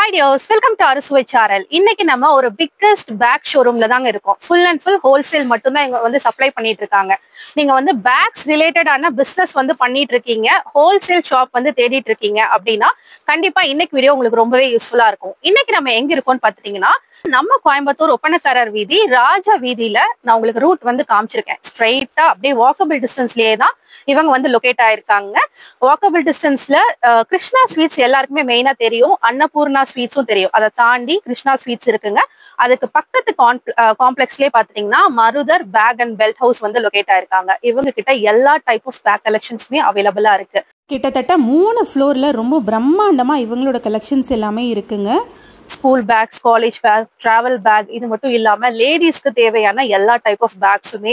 Hi dears, welcome to Arusway Channel. இன்னைக்கு நம்ம ஒரு biggest bag showroomல தாங்க இருக்கோம். Full and full wholesale மட்டும் தான் இங்க வந்து சப்ளை பண்ணிட்டு இருக்காங்க. நீங்க வந்து bags related ஆன business வந்து பண்ணிட்டு இருக்கீங்க, wholesale shop வந்து தேடிட்டு இருக்கீங்க அப்படினா கண்டிப்பா இன்னைக்கு வீடியோ உங்களுக்கு ரொம்பவே யூஸ்ஃபுல்லா இருக்கும். இன்னைக்கு நம்ம எங்க இருக்கோம்னு பாத்தீங்கன்னா நம்ம கோயம்புத்தூர் ஒப்பனக்காரர் வீதி ராஜா வீதியில நான் உங்களுக்கு ரூட் வந்து காமிச்சிருக்கேன். ஸ்ட்ரைட்டா அப்படியே வாக்கபிள் டிஸ்டன்ஸ்லயே தான் இவங்க வந்து லொகேட் ஆயிருக்காங்க. வாக்கபிள் டிஸ்டன்ஸ்ல கிருஷ்ணா ஸ்வீட்ஸ் எல்லாருக்குமே மெயினா தெரியும், அன்னபூர்ணா ஸ்வீட்ஸும் தெரியும். அதை தாண்டி கிருஷ்ணா ஸ்வீட்ஸ் இருக்குங்க. அதுக்கு பக்கத்து காம்ப்ளெக்ஸ்லயே பாத்தீங்கன்னா மருதர் பேக் அண்ட் பெல்ட் ஹவுஸ் வந்து லொகேட் ஆயிருக்காங்க. இவங்க கிட்ட எல்லா டைப் ஆஃப் பேக் கலெக்ஷன்ஸுமே அவைலபிளா இருக்கு. கிட்டத்தட்ட 3 ஃப்ளோர்ல ரொம்ப பிரம்மாண்டமா இவங்களோட கலெக்ஷன்ஸ் எல்லாமே இருக்குங்க. School packs, college back, travel back, இது மட்டும் இல்லாம லேடிஸ்க்கு தேவையான எல்லா டைப் ஆஃப் பேக்ஸுமே,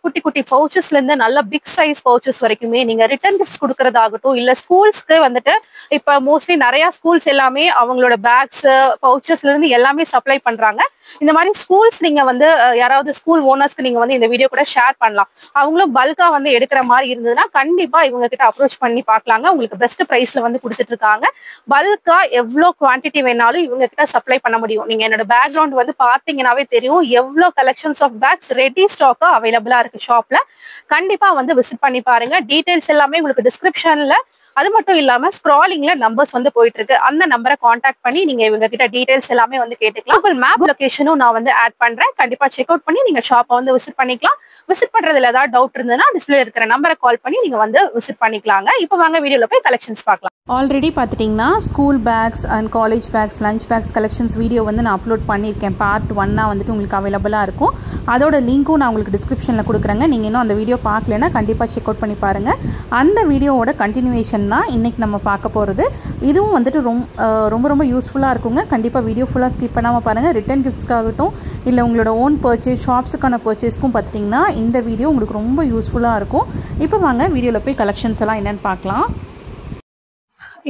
குட்டி குட்டி பவுச்சஸ்ல இருந்து நல்ல பிக் சைஸ் பவுச்சஸ் வரைக்குமே நீங்க ரிட்டர்ன் கிஃப்ட்ஸ் கொடுக்கறதாகட்டும், இல்ல ஸ்கூல்ஸ்க்கு வந்துட்டு இப்ப மோஸ்ட்லி நிறைய ஸ்கூல்ஸ் எல்லாமே அவங்களோட பேக்ஸ் பவுச்சஸ்ல இருந்து எல்லாமே சப்ளை பண்றாங்க. இந்த மாதிரி ஸ்கூல்ஸ் நீங்க வந்து யாராவது ஸ்கூல் ஓனர்ஸ்க்கு நீங்க வந்து இந்த வீடியோ கூட ஷேர் பண்ணலாம். அவங்களும் பல்கா வந்து எடுக்கிற மாதிரி இருந்ததுன்னா கண்டிப்பா இவங்க கிட்ட அப்ரோச் பண்ணி பார்க்கலாங்க. உங்களுக்கு பெஸ்ட் பிரைஸ்ல வந்து கொடுத்துட்டு இருக்காங்க. பல்கா எவ்வளவு குவான்டிட்டி வேணாலும் இவங்க கிட்ட சப்ளை பண்ண முடியும். நீங்க என்னோட பேக்ரவுண்ட் வந்து பாத்தீங்கன்னாவே தெரியும் எவ்வளவு கலெக்ஷன்ஸ் ஆஃப் பேக்ஸ் ரெடி ஸ்டாக்கா அவைலபிளா இருக்கு ஷாப்ல. கண்டிப்பா வந்து விசிட் பண்ணி பாருங்க. டீடைல்ஸ் எல்லாமே உங்களுக்கு டிஸ்கிரிப்ஷன்ல, அது மட்டும் இல்லாம ஸ்க்ராலிங்ல நம்பர்ஸ் வந்து போயிட்டு இருக்கு. அந்த நம்பரை கான்டாக்ட் பண்ணி நீங்க இவங்க கிட்ட டீடைல்ஸ் எல்லாமே வந்து கேட்டுக்கலாம். கூகுள் மேப் லொகேஷனும் நான் வந்து ஆட் பண்றேன். கண்டிப்பா செக் அவுட் பண்ணி நீங்க ஷாப்பை வந்து விசிட் பண்ணிக்கலாம். விசிட் பண்றதுல ஏதாவது டவுட் இருந்ததுன்னா டிஸ்பிளே இருக்கிற நம்பரை கால் பண்ணி நீங்க வந்து விசிட் பண்ணிக்கலாங்க. இப்போ வாங்க வீடியோல போய் கலெக்ஷன்ஸ் பார்க்கலாம். ஆல்ரெடி பார்த்துட்டிங்கன்னா school packs and college bags, lunch packs collections video வந்து நான் அப்லோட் பண்ணியிருக்கேன். பார்ட் 1 வந்துட்டு உங்களுக்கு அவைலபிளாக இருக்கும். அதோட லிங்க்கும் நான் உங்களுக்கு டிஸ்கிரிப்ஷனில் கொடுக்குறேங்க. நீங்கள் இன்னும் அந்த வீடியோ பார்க்கலன்னா கண்டிப்பாக செக் அவுட் பண்ணி பாருங்கள். அந்த வீடியோவோட கண்டினியூவேஷன் தான் இன்றைக்கி நம்ம பார்க்க போகிறது. இதுவும் வந்துட்டு ரொம்ப யூஸ்ஃபுல்லாக இருக்குங்க. கண்டிப்பாக வீடியோ ஃபுல்லாக ஸ்கிப் பண்ணாமல் பாருங்கள். ரிட்டன் கிஃப்ட்ஸ்க்காகட்டும் இல்லை உங்களோட ஓன் பர்ச்சேஸ், ஷாப்ஸுக்கான பர்ச்சேஸ்க்கும் பார்த்துட்டிங்கன்னா இந்த வீடியோ உங்களுக்கு ரொம்ப யூஸ்ஃபுல்லாக இருக்கும். இப்போ வாங்க வீடியோவில் போய் கலெக்ஷன்ஸ் எல்லாம் என்னென்னு பார்க்கலாம்.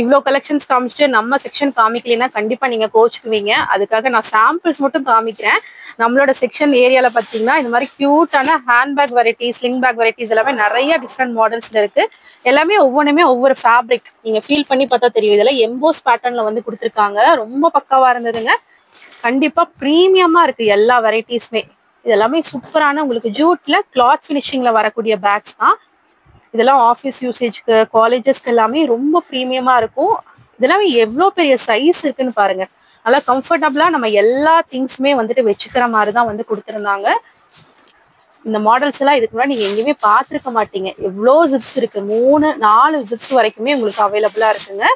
இவ்வளோ கலெக்ஷன்ஸ் காமிச்சிட்டு நம்ம செக்ஷன் காமிக்கலைன்னா கண்டிப்பா நீங்க கோச்சுக்குவீங்க. அதுக்காக நான் சாம்பிள்ஸ் மட்டும் காமிக்கிறேன். நம்மளோட செக்ஷன் ஏரியால பாத்தீங்கன்னா இந்த மாதிரி கியூட்டான handbag varieties, sling bag varieties எல்லாமே நிறைய டிஃப்ரெண்ட் மாடல்ஸ்ல இருக்கு. எல்லாமே ஒவ்வொன்றுமே ஒவ்வொரு ஃபேப்ரிக் நீங்க ஃபீல் பண்ணி பார்த்தா தெரியும். இதெல்லாம் எம்போஸ் பேட்டர்ன்ல வந்து கொடுத்துருக்காங்க. ரொம்ப பக்காவா இருந்ததுங்க. கண்டிப்பா ப்ரீமியமா இருக்கு எல்லா வெரைட்டிஸுமே. இதெல்லாமே சூப்பரான உங்களுக்கு ஜூட்ல கிளாத் ஃபினிஷிங்ல வரக்கூடிய பேக்ஸ் தான். இதெல்லாம் ஆஃபீஸ் யூசேஜ்க்கு, காலேஜஸ்க்கு எல்லாமே ரொம்ப ப்ரீமியமா இருக்கும். இதெல்லாமே எவ்வளோ பெரிய சைஸ் இருக்குன்னு பாருங்க. நல்லா கம்ஃபர்டபுளா நம்ம எல்லா திங்ஸுமே வந்துட்டு வச்சுக்கிற மாதிரி தான் வந்து கொடுத்துருந்தாங்க. இந்த மாடல்ஸ் எல்லாம் இதுக்கு முன்னாடி நீங்க எங்கேயுமே பார்த்துருக்க மாட்டீங்க. எவ்வளோ ஜிப்ஸ் இருக்கு, 3-4 ஜிப்ஸ் வரைக்குமே உங்களுக்கு அவைலபிளா இருக்குங்க.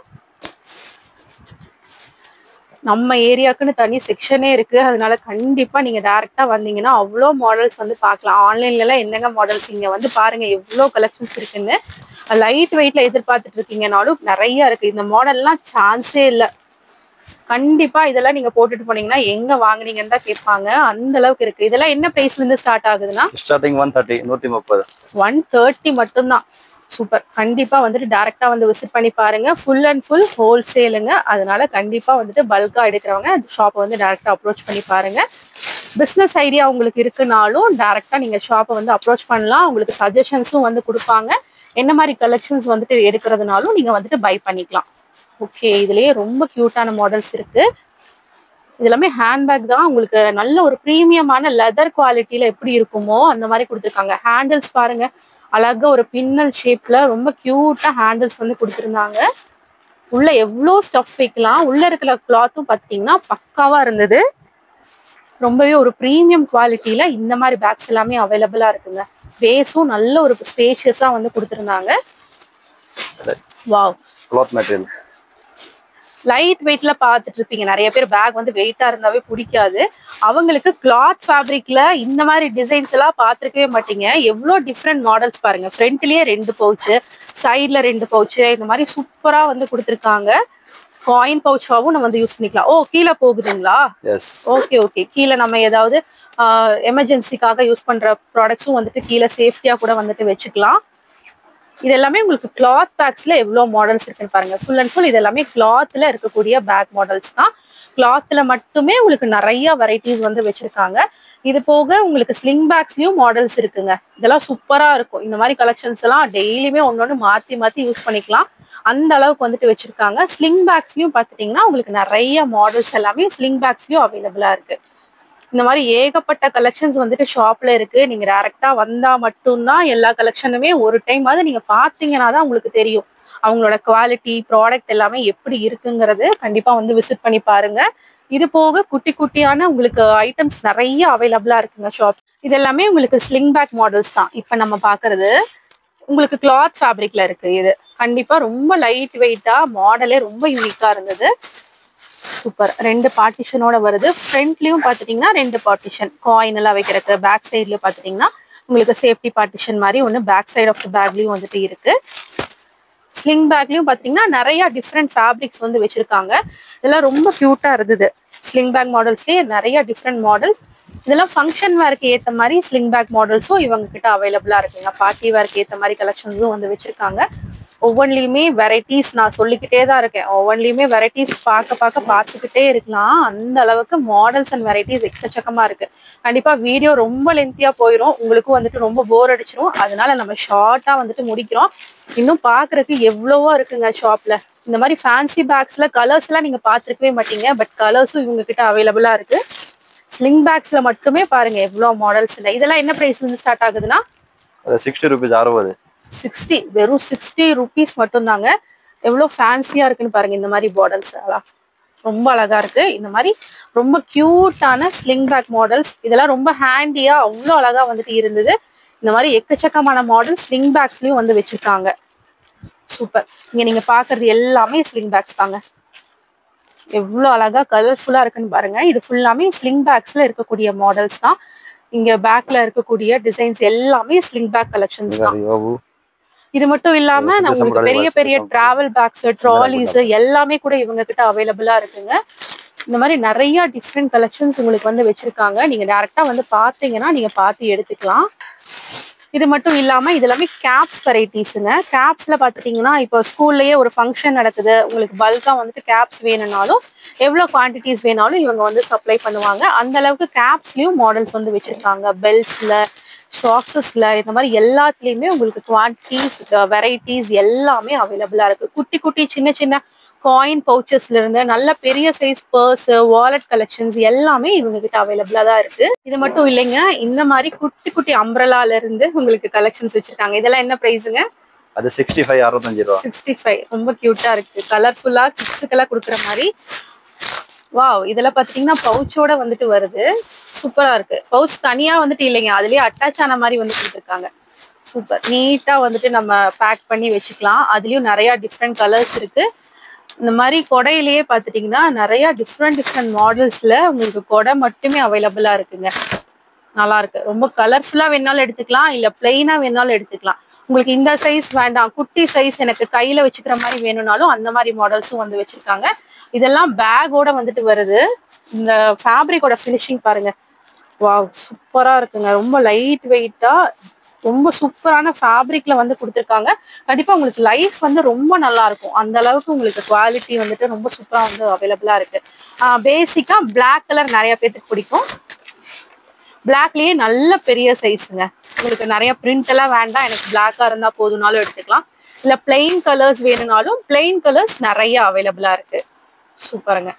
நம்ம ஏரியாவுக்குன்னு தனி செக்ஷனே இருக்கு. அதனால கண்டிப்பா நீங்க டைரக்டா வந்தீங்கன்னா அவ்வளோ மாடல்ஸ் வந்து பார்க்கலாம். ஆன்லைன்ல எல்லாம் என்னங்க மாடல்ஸ், இங்க வந்து பாருங்க எவ்வளோ கலெக்ஷன்ஸ் இருக்குன்னு. லைட் வெயிட்ல எதிர்பார்த்துட்டு இருக்கீங்கனாலும் நிறைய இருக்கு. இந்த மாடல்லாம் சான்ஸே இல்லை. கண்டிப்பா இதெல்லாம் நீங்க போட்டுட்டு போனீங்கன்னா எங்க வாங்குனீங்கன்னு தான் கேட்பாங்க. அந்த அளவுக்கு இருக்கு. இதெல்லாம் என்ன பிரைஸ்ல இருந்து ஸ்டார்ட் ஆகுதுன்னா ஸ்டார்டிங் 130 130 மட்டும்தான். சூப்பர். கண்டிப்பா வந்துட்டு டைரக்டா வந்து விசிட் பண்ணி பாருங்க. ஃபுல் அண்ட் ஃபுல் ஹோல்சேலுங்க. அதனால கண்டிப்பா வந்துட்டு பல்கா எடுக்கிறவங்க ஷாப்பை வந்து டைரக்டா அப்ரோச் பண்ணி பாருங்க. பிசினஸ் ஐடியா உங்களுக்கு இருக்குனாலும் டைரக்டா நீங்க ஷாப்பை வந்து அப்ரோச் பண்ணலாம். உங்களுக்கு சஜஷன்ஸும் வந்து கொடுப்பாங்க. என்ன மாதிரி கலெக்ஷன்ஸ் வந்துட்டு எடுக்கிறதுனாலும் நீங்க வந்துட்டு பை பண்ணிக்கலாம். ஓகே, இதுலயே ரொம்ப கியூட்டான மாடல்ஸ் இருக்கு. இதெல்லாமே ஹேண்ட்பேக் தான். உங்களுக்கு நல்ல ஒரு ப்ரீமியமான லெதர் குவாலிட்டியில எப்படி இருக்குமோ அந்த மாதிரி கொடுத்துருக்காங்க. ஹேண்டில்ஸ் பாருங்க, அழகா ஒரு பின்னல் ஷேப்ல ரொம்ப கியூட்டா ஹேண்டில்ஸ் வந்து கொடுத்துருந்தாங்க. உள்ள எவ்வளோ ஸ்டஃப் வைக்கலாம். உள்ள இருக்கிற கிளாத்தும் பார்த்தீங்கன்னா பக்காவா இருந்தது. ரொம்பவே ஒரு ப்ரீமியம் குவாலிட்டியில இந்த மாதிரி பேக்ஸ் எல்லாமே அவைலபிளா இருக்குங்க. பேஸும் நல்ல ஒரு ஸ்பேஷியஸா வந்து கொடுத்துருந்தாங்க. வாவ், கிளாத் மெட்டீரியல் லைட் வெயிட்ல பார்த்துட்டு இருப்பீங்க. நிறைய பேர் பேக் வந்து வெயிட்டா இருந்தாவே பிடிக்காது. அவங்களுக்கு கிளாத் ஃபேப்ரிக்ல இந்த மாதிரி டிசைன்ஸ் எல்லாம் பார்த்துருக்கவே மாட்டீங்க. எவ்வளோ டிஃப்ரெண்ட் மாடல்ஸ் பாருங்க. ஃப்ரண்ட்லயே 2 பவுச்சு, சைட்ல 2 பவுச்சு, இந்த மாதிரி சூப்பரா வந்து கொடுத்துருக்காங்க. காயின் பவுச்சாவும் நம்ம வந்து யூஸ் பண்ணிக்கலாம். ஓ, கீழே போகுதுங்களா? Okay okay. கீழே நம்ம ஏதாவது எமர்ஜென்சிக்காக யூஸ் பண்ற ப்ராடக்ட்ஸும் வந்துட்டு கீழே சேஃப்டியா கூட வந்துட்டு வச்சுக்கலாம். இது எல்லாமே உங்களுக்கு கிளாத் பேக்ஸ்ல எவ்வளோ மாடல்ஸ் இருக்குன்னு பாருங்க. ஃபுல் அண்ட் ஃபுல் இது எல்லாமே கிளாத்ல இருக்கக்கூடிய பேக் மாடல்ஸ் தான். கிளாத்ல மட்டுமே உங்களுக்கு நிறைய வெரைட்டிஸ் வந்து வச்சிருக்காங்க. இது போக உங்களுக்கு ஸ்லிங் பேக்ஸ்லயும் மாடல்ஸ் இருக்குங்க. இதெல்லாம் சூப்பரா இருக்கும். இந்த மாதிரி கலெக்ஷன்ஸ் எல்லாம் டெய்லியுமே ஒன்னொன்னு மாத்தி மாத்தி யூஸ் பண்ணிக்கலாம். அந்த அளவுக்கு வந்துட்டு வச்சிருக்காங்க. ஸ்லிங் பேக்ஸ்லயும் பாத்துட்டீங்கன்னா உங்களுக்கு நிறைய மாடல்ஸ் எல்லாமே ஸ்லிங் பேக்ஸ்லயும் அவைலபிளா இருக்கு. இந்த மாதிரி ஏகப்பட்ட கலெக்ஷன்ஸ் வந்துட்டு ஷாப்ல இருக்கு. நீங்க டைரக்டா வந்தா மட்டும்தான் எல்லா கலெக்ஷனுமே ஒரு டைம் வந்து நீங்க பாத்தீங்கன்னா தான் உங்களுக்கு தெரியும் அவங்களோட குவாலிட்டி ப்ராடக்ட் எல்லாமே எப்படி இருக்குங்கிறது. கண்டிப்பா வந்து விசிட் பண்ணி பாருங்க. இது போக குட்டி குட்டியான உங்களுக்கு ஐட்டம்ஸ் நிறைய அவைலபிளா இருக்குங்க ஷாப். இது எல்லாமே உங்களுக்கு ஸ்லிங் பேக் மாடல்ஸ் தான். இப்ப நம்ம பாக்குறது உங்களுக்கு கிளாத் ஃபேப்ரிக்ல இருக்கு. இது கண்டிப்பா ரொம்ப லைட் வெயிட்டா, மாடலே ரொம்ப யூனிக்கா இருந்தது. சூப்பர். 2 பார்ட்டிஷனோட வருது. ஃப்ரண்ட்லயும் பாத்துட்டீங்கன்னா 2 பார்ட்டிஷன் காயின் எல்லாம் வைக்கிறதுக்கு. பேக் சைட்ல பாத்துட்டீங்கன்னா உங்களுக்கு சேஃப்டி பார்ட்டிஷன் மாதிரி ஒன்று பேக் சைட் ஆஃப் த பேக்லயும் வந்துட்டு இருக்கு. ஸ்லிங் பேக்லயும் பாத்தீங்கன்னா நிறைய டிஃப்ரெண்ட் ஃபேப்ரிக்ஸ் வந்து வச்சிருக்காங்க. இதெல்லாம் ரொம்ப கியூட்டா இருந்தது. ஸ்லிங் பேக் மாடல்ஸ்லயே நிறைய டிஃப்ரெண்ட் மாடல்ஸ். இதெல்லாம் ஃபங்க்ஷன் வேர்க்கு ஏத்த மாதிரி ஸ்லிங் பேக் மாடல்ஸும் இவங்க கிட்ட அவைலபிளா இருக்குங்க. பார்ட்டி வேர்க்கு ஏத்த மாதிரி கலெக்ஷன்ஸும் வந்து வச்சிருக்காங்க. ஒவ்வொன்றிலையுமே வெரைட்டிஸ் நான் சொல்லிக்கிட்டே தான் இருக்கேன். ஒவ்வொன்றிலையுமே வெரைட்டிஸ் பார்த்துக்கிட்டே இருக்கலாம். அந்த அளவுக்கு மாடல்ஸ் அண்ட் வெரைட்டிஸ் எக்கச்சக்கமா இருக்கு. கண்டிப்பா வீடியோ ரொம்ப லென்த்தியா போயிடும். உங்களுக்கும் வந்துட்டு ரொம்ப போர் அடிச்சிரும். அதனால நம்ம ஷார்ட்டா வந்துட்டு முடிக்கிறோம். இன்னும் பாக்குறதுக்கு எவ்வளவோ இருக்குங்க ஷாப்ல. இந்த மாதிரி ஃபேன்சி பேக்ஸ்ல கலர்ஸ் எல்லாம் நீங்க பாத்துருக்கவே மாட்டீங்க. பட் கலர்ஸும் இவங்க கிட்ட அவைலபிளா இருக்கு. ஸ்லிங் பேக்ஸ்ல மட்டுமே பாருங்க எவ்வளவு மாடல்ஸ் இல்லை. இதெல்லாம் என்ன பிரைஸ்ல இருந்து ஸ்டார்ட் ஆகுதுன்னா 60 rupees 60. 60 வெறும் 60 rupees மட்டும் தாங்க. எவ்வளவு ஃபேன்சியா இருக்குன்னு பாருங்க. இந்த மாதிரி மாடல்ஸ் எல்லாம் ரொம்ப அழகா இருக்கு. இந்த மாதிரி ரொம்ப கியூட்டான ஸ்லிங் பேக் மாடல்ஸ் இதெல்லாம் ரொம்ப ஹேண்டியா அவ்வளோ அழகா வந்துட்டு இருந்தது. இந்த மாதிரி எக்கச்சக்கமான மாடல் ஸ்லிங் பேக்ஸ்லயும் வந்து வச்சிருக்காங்க. சூப்பர். இங்க நீங்க பாக்குறது எல்லாமே ஸ்லிங் பேக்ஸ் தாங்க. எவ்வளவு அழகா கலர்ஃபுல்லா இருக்குன்னு பாருங்க. இது ஃபுல்லாமே ஸ்லிங் பேக்ஸ்ல இருக்கக்கூடிய மாடல்ஸ் தான். இங்க பேக்ல இருக்கக்கூடிய டிசைன்ஸ் எல்லாமே ஸ்லிங் பேக் கலெக்ஷன்ஸ் தான். இது மட்டும் இல்லாம நம்மளுக்கு பெரிய பெரிய டிராவல் பேக்ஸ், ட்ராலிஸ் எல்லாமே கூட இவங்க கிட்ட அவைலபிளா இருக்குங்க. இந்த மாதிரி நிறைய டிஃப்ரெண்ட் கலெக்ஷன்ஸ் உங்களுக்கு வந்து வச்சிருக்காங்க. நீங்க டைரக்டா வந்து பாத்தீங்கன்னா நீங்க பார்த்து எடுத்துக்கலாம். இது மட்டும் இல்லாம இது எல்லாமே கேப்ஸ் வெரைட்டிஸுங்க. கேப்ஸ்ல பாத்துட்டீங்கன்னா இப்போ ஸ்கூல்லயே ஒரு ஃபங்க்ஷன் நடக்குது, உங்களுக்கு பல்கா வந்துட்டு கேப்ஸ் வேணும்னாலும் எவ்வளவு குவான்டிட்டிஸ் வேணாலும் இவங்க வந்து சப்ளை பண்ணுவாங்க. அந்த அளவுக்கு கேப்ஸ்லயும் மாடல்ஸ் வந்து வச்சிருக்காங்க. பெல்ட்ஸ்ல, சாக்ஸஸ்ல, இந்த மாதிரி எல்லாத்துலயுமே உங்களுக்கு குவான்டிட்டிஸ், வெரைட்டிஸ் எல்லாமே அவைலபிளா இருக்கு. குட்டி குட்டி சின்ன சின்ன காயின் பவுச்சஸ்ல இருந்து நல்ல பெரிய சைஸ் பர்ஸ், வாலெட் கலெக்ஷன்ஸ் எல்லாமே இவங்க கிட்ட அவைலபிளா தான் இருக்கு. இது மட்டும் இல்லைங்க, இந்த மாதிரி குட்டி குட்டி அம்ப்ரெல்லால இருந்து உங்களுக்கு கலெக்ஷன்ஸ் வச்சிருக்காங்க. இதெல்லாம் என்ன பிரைஸுங்க? அது 65 65 ரூபாய். 65 ரொம்ப கியூட்டா இருக்கு. கலர்ஃபுல்லா கிட்ஸுக்கெல்லாம் கொடுக்குற மாதிரி. வாவ். இதெல்லாம் பாத்தீங்கன்னா பவுச்சோட வந்துட்டு வருது. சூப்பரா இருக்கு. பவுச் தனியா வந்துட்டு இல்லைங்க, அதுலயே அட்டாச் ஆன மாதிரி வந்து கொடுத்துருக்காங்க. சூப்பர். நீட்டா வந்துட்டு நம்ம பேக் பண்ணி வச்சுக்கலாம். அதுலயும் நிறைய டிஃப்ரெண்ட் கலர்ஸ் இருக்கு. இந்த மாதிரி கொடையிலேயே பாத்துட்டீங்கன்னா நிறைய டிஃப்ரெண்ட் மாடல்ஸ்ல உங்களுக்கு கொடை மட்டுமே அவைலபிளா இருக்குங்க. நல்லா இருக்கு. ரொம்ப கலர்ஃபுல்லா வேணாலும் எடுத்துக்கலாம், இல்ல பிளெயினா வேணாலும் எடுத்துக்கலாம். உங்களுக்கு இந்த சைஸ் வேண்டாம், குட்டி சைஸ் எனக்கு கையில வச்சுக்கிற மாதிரி வேணும்னாலும் அந்த மாதிரி மாடல்ஸும் வந்து வச்சிருக்காங்க. இதெல்லாம் பேக்கோட வந்துட்டு வருது. இந்த ஃபேப்ரிக்கோட ஃபினிஷிங் பாருங்க. வாவ் சூப்பரா இருக்குங்க. ரொம்ப லைட் வெயிட்டா ரொம்ப சூப்பரான ஃபேப்ரிக்ல வந்து கொடுத்துருக்காங்க. கண்டிப்பா உங்களுக்கு லைஃப் வந்து ரொம்ப நல்லா இருக்கும். அந்த அளவுக்கு உங்களுக்கு குவாலிட்டி வந்துட்டு ரொம்ப சூப்பரா வந்து அவைலபிளா இருக்கு. பேசிக்கா பிளாக் கலர் நிறைய பேருக்கு பிடிக்கும். பிளாக்லயே நல்ல பெரிய சைஸுங்க. உங்களுக்கு நிறைய பிரிண்ட் எல்லாம் வேண்டாம், எனக்கு பிளாக்கா இருந்தா போதும்னாலும் எடுத்துக்கலாம். இல்ல பிளெயின் கலர்ஸ் வேணும்னாலும் பிளெயின் கலர்ஸ் நிறைய அவைலபிளா இருக்கு. சூப்பருங்க.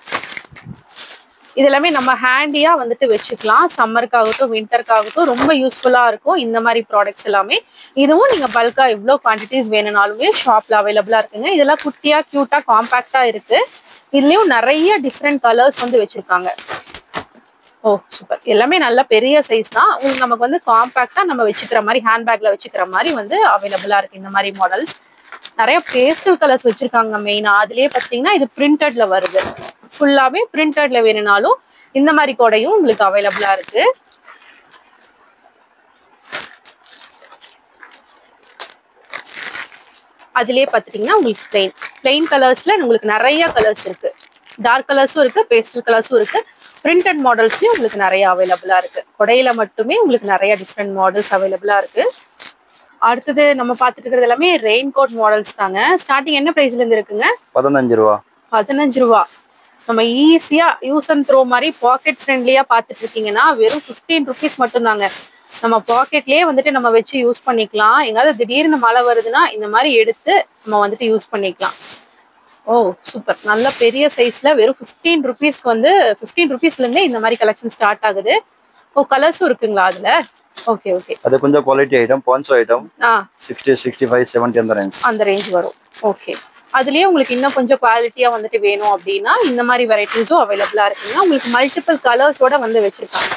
இது எல்லாமே நம்ம ஹேண்டியா வந்துட்டு வச்சுக்கலாம். சம்மருக்காகட்டும் விண்டருக்காகட்டும் ரொம்ப யூஸ்ஃபுல்லா இருக்கும் இந்த மாதிரி ப்ராடக்ட்ஸ் எல்லாமே. இதுவும் நீங்க பல்கா எவ்வளோ குவான்டிட்டிஸ் வேணும்னாலுமே ஷாப்ல அவைலபிளா இருக்குங்க. இதெல்லாம் குட்டியா கியூட்டா காம்பாக்டா இருக்கு. இதுலயும் நிறைய டிஃப்ரெண்ட் கலர்ஸ் வந்து வச்சிருக்காங்க. ஓ சூப்பர். எல்லாமே நல்ல பெரிய சைஸ் தான். உங்களுக்கு நமக்கு வந்து காம்பாக்டா நம்ம வச்சுக்கிற மாதிரி ஹேண்ட்பேக்ல வச்சுக்கிற மாதிரி வந்து அவைலபிளா இருக்கு இந்த மாதிரி மாடல்ஸ். நிறைய பேஸ்டல் கலர்ஸ் வச்சிருக்காங்க மெயினா. அதுலயே பாத்தீங்கன்னா இது பிரிண்டட்ல வருது. ஃபுல்லாவே பிரிண்டட்ல வேணும்னாலும் இந்த மாதிரி கொடையும் உங்களுக்கு அவைலபிளா இருக்கு. அதுலயே பாத்துட்டீங்கன்னா உங்களுக்கு பிளெயின் கலர்ஸ்ல உங்களுக்கு நிறைய கலர்ஸ் இருக்கு. டார்க் கலர்ஸும் இருக்கு, பேஸ்டல் கலர்ஸும் இருக்கு. பிரிண்டட் மாடல்ஸ்லயும் உங்களுக்கு நிறைய அவைலபிளா இருக்கு. கொடையில மட்டுமே உங்களுக்கு நிறைய டிஃப்ரெண்ட் மாடல்ஸ் அவைலபிளா இருக்கு. அடுத்தது நம்ம பாத்துட்டு இருக்கிறது எல்லாமே ரெயின் கோட் மாடல்ஸ் தாங்க. ஸ்டார்டிங் என்ன பிரைஸ்ல இருந்து இருக்குங்க? 15 ரூபா. 15 ரூபா. நம்ம ஈஸியா யூஸ் அண்ட் த்ரோ மாதிரி பாக்கெட் ஃப்ரெண்ட்லியா பாத்துட்டு இருக்கீங்கன்னா வெறும் 15 ருபீஸ் மட்டும் தாங்க. நம்ம பாக்கெட்லயே வந்துட்டு நம்ம வச்சு யூஸ் பண்ணிக்கலாம். எங்காவது திடீர்னு மழை வருதுன்னா இந்த மாதிரி எடுத்து நம்ம வந்துட்டு யூஸ் பண்ணிக்கலாம். ஓ சூப்பர், நல்ல பெரிய சைஸ்ல வெறும் 15 ருபீஸ்க்கு வந்து 15 ருபீஸ்ல இருந்தே இந்த மாதிரி கலெக்ஷன் ஸ்டார்ட் ஆகுது. ஓ கலர்ஸும் இருக்குங்களா அதுல? Okay okay. அது கொஞ்சம் குவாலிட்டி ஐட்டம், பான்சோ ஐட்டம் 60, 65, 70 அந்த ரேஞ்ச் வரும். ஓகே, அதுலயே உங்களுக்கு இன்னும் கொஞ்சம் குவாலிட்டியா வந்துட்டு வேணும் அப்படின்னா இந்த மாதிரி வெரைட்டிஸும் அவைலபிளா இருக்குங்க. உங்களுக்கு மல்டிபிள் கலர்ஸோட வந்து வச்சிருக்காங்க.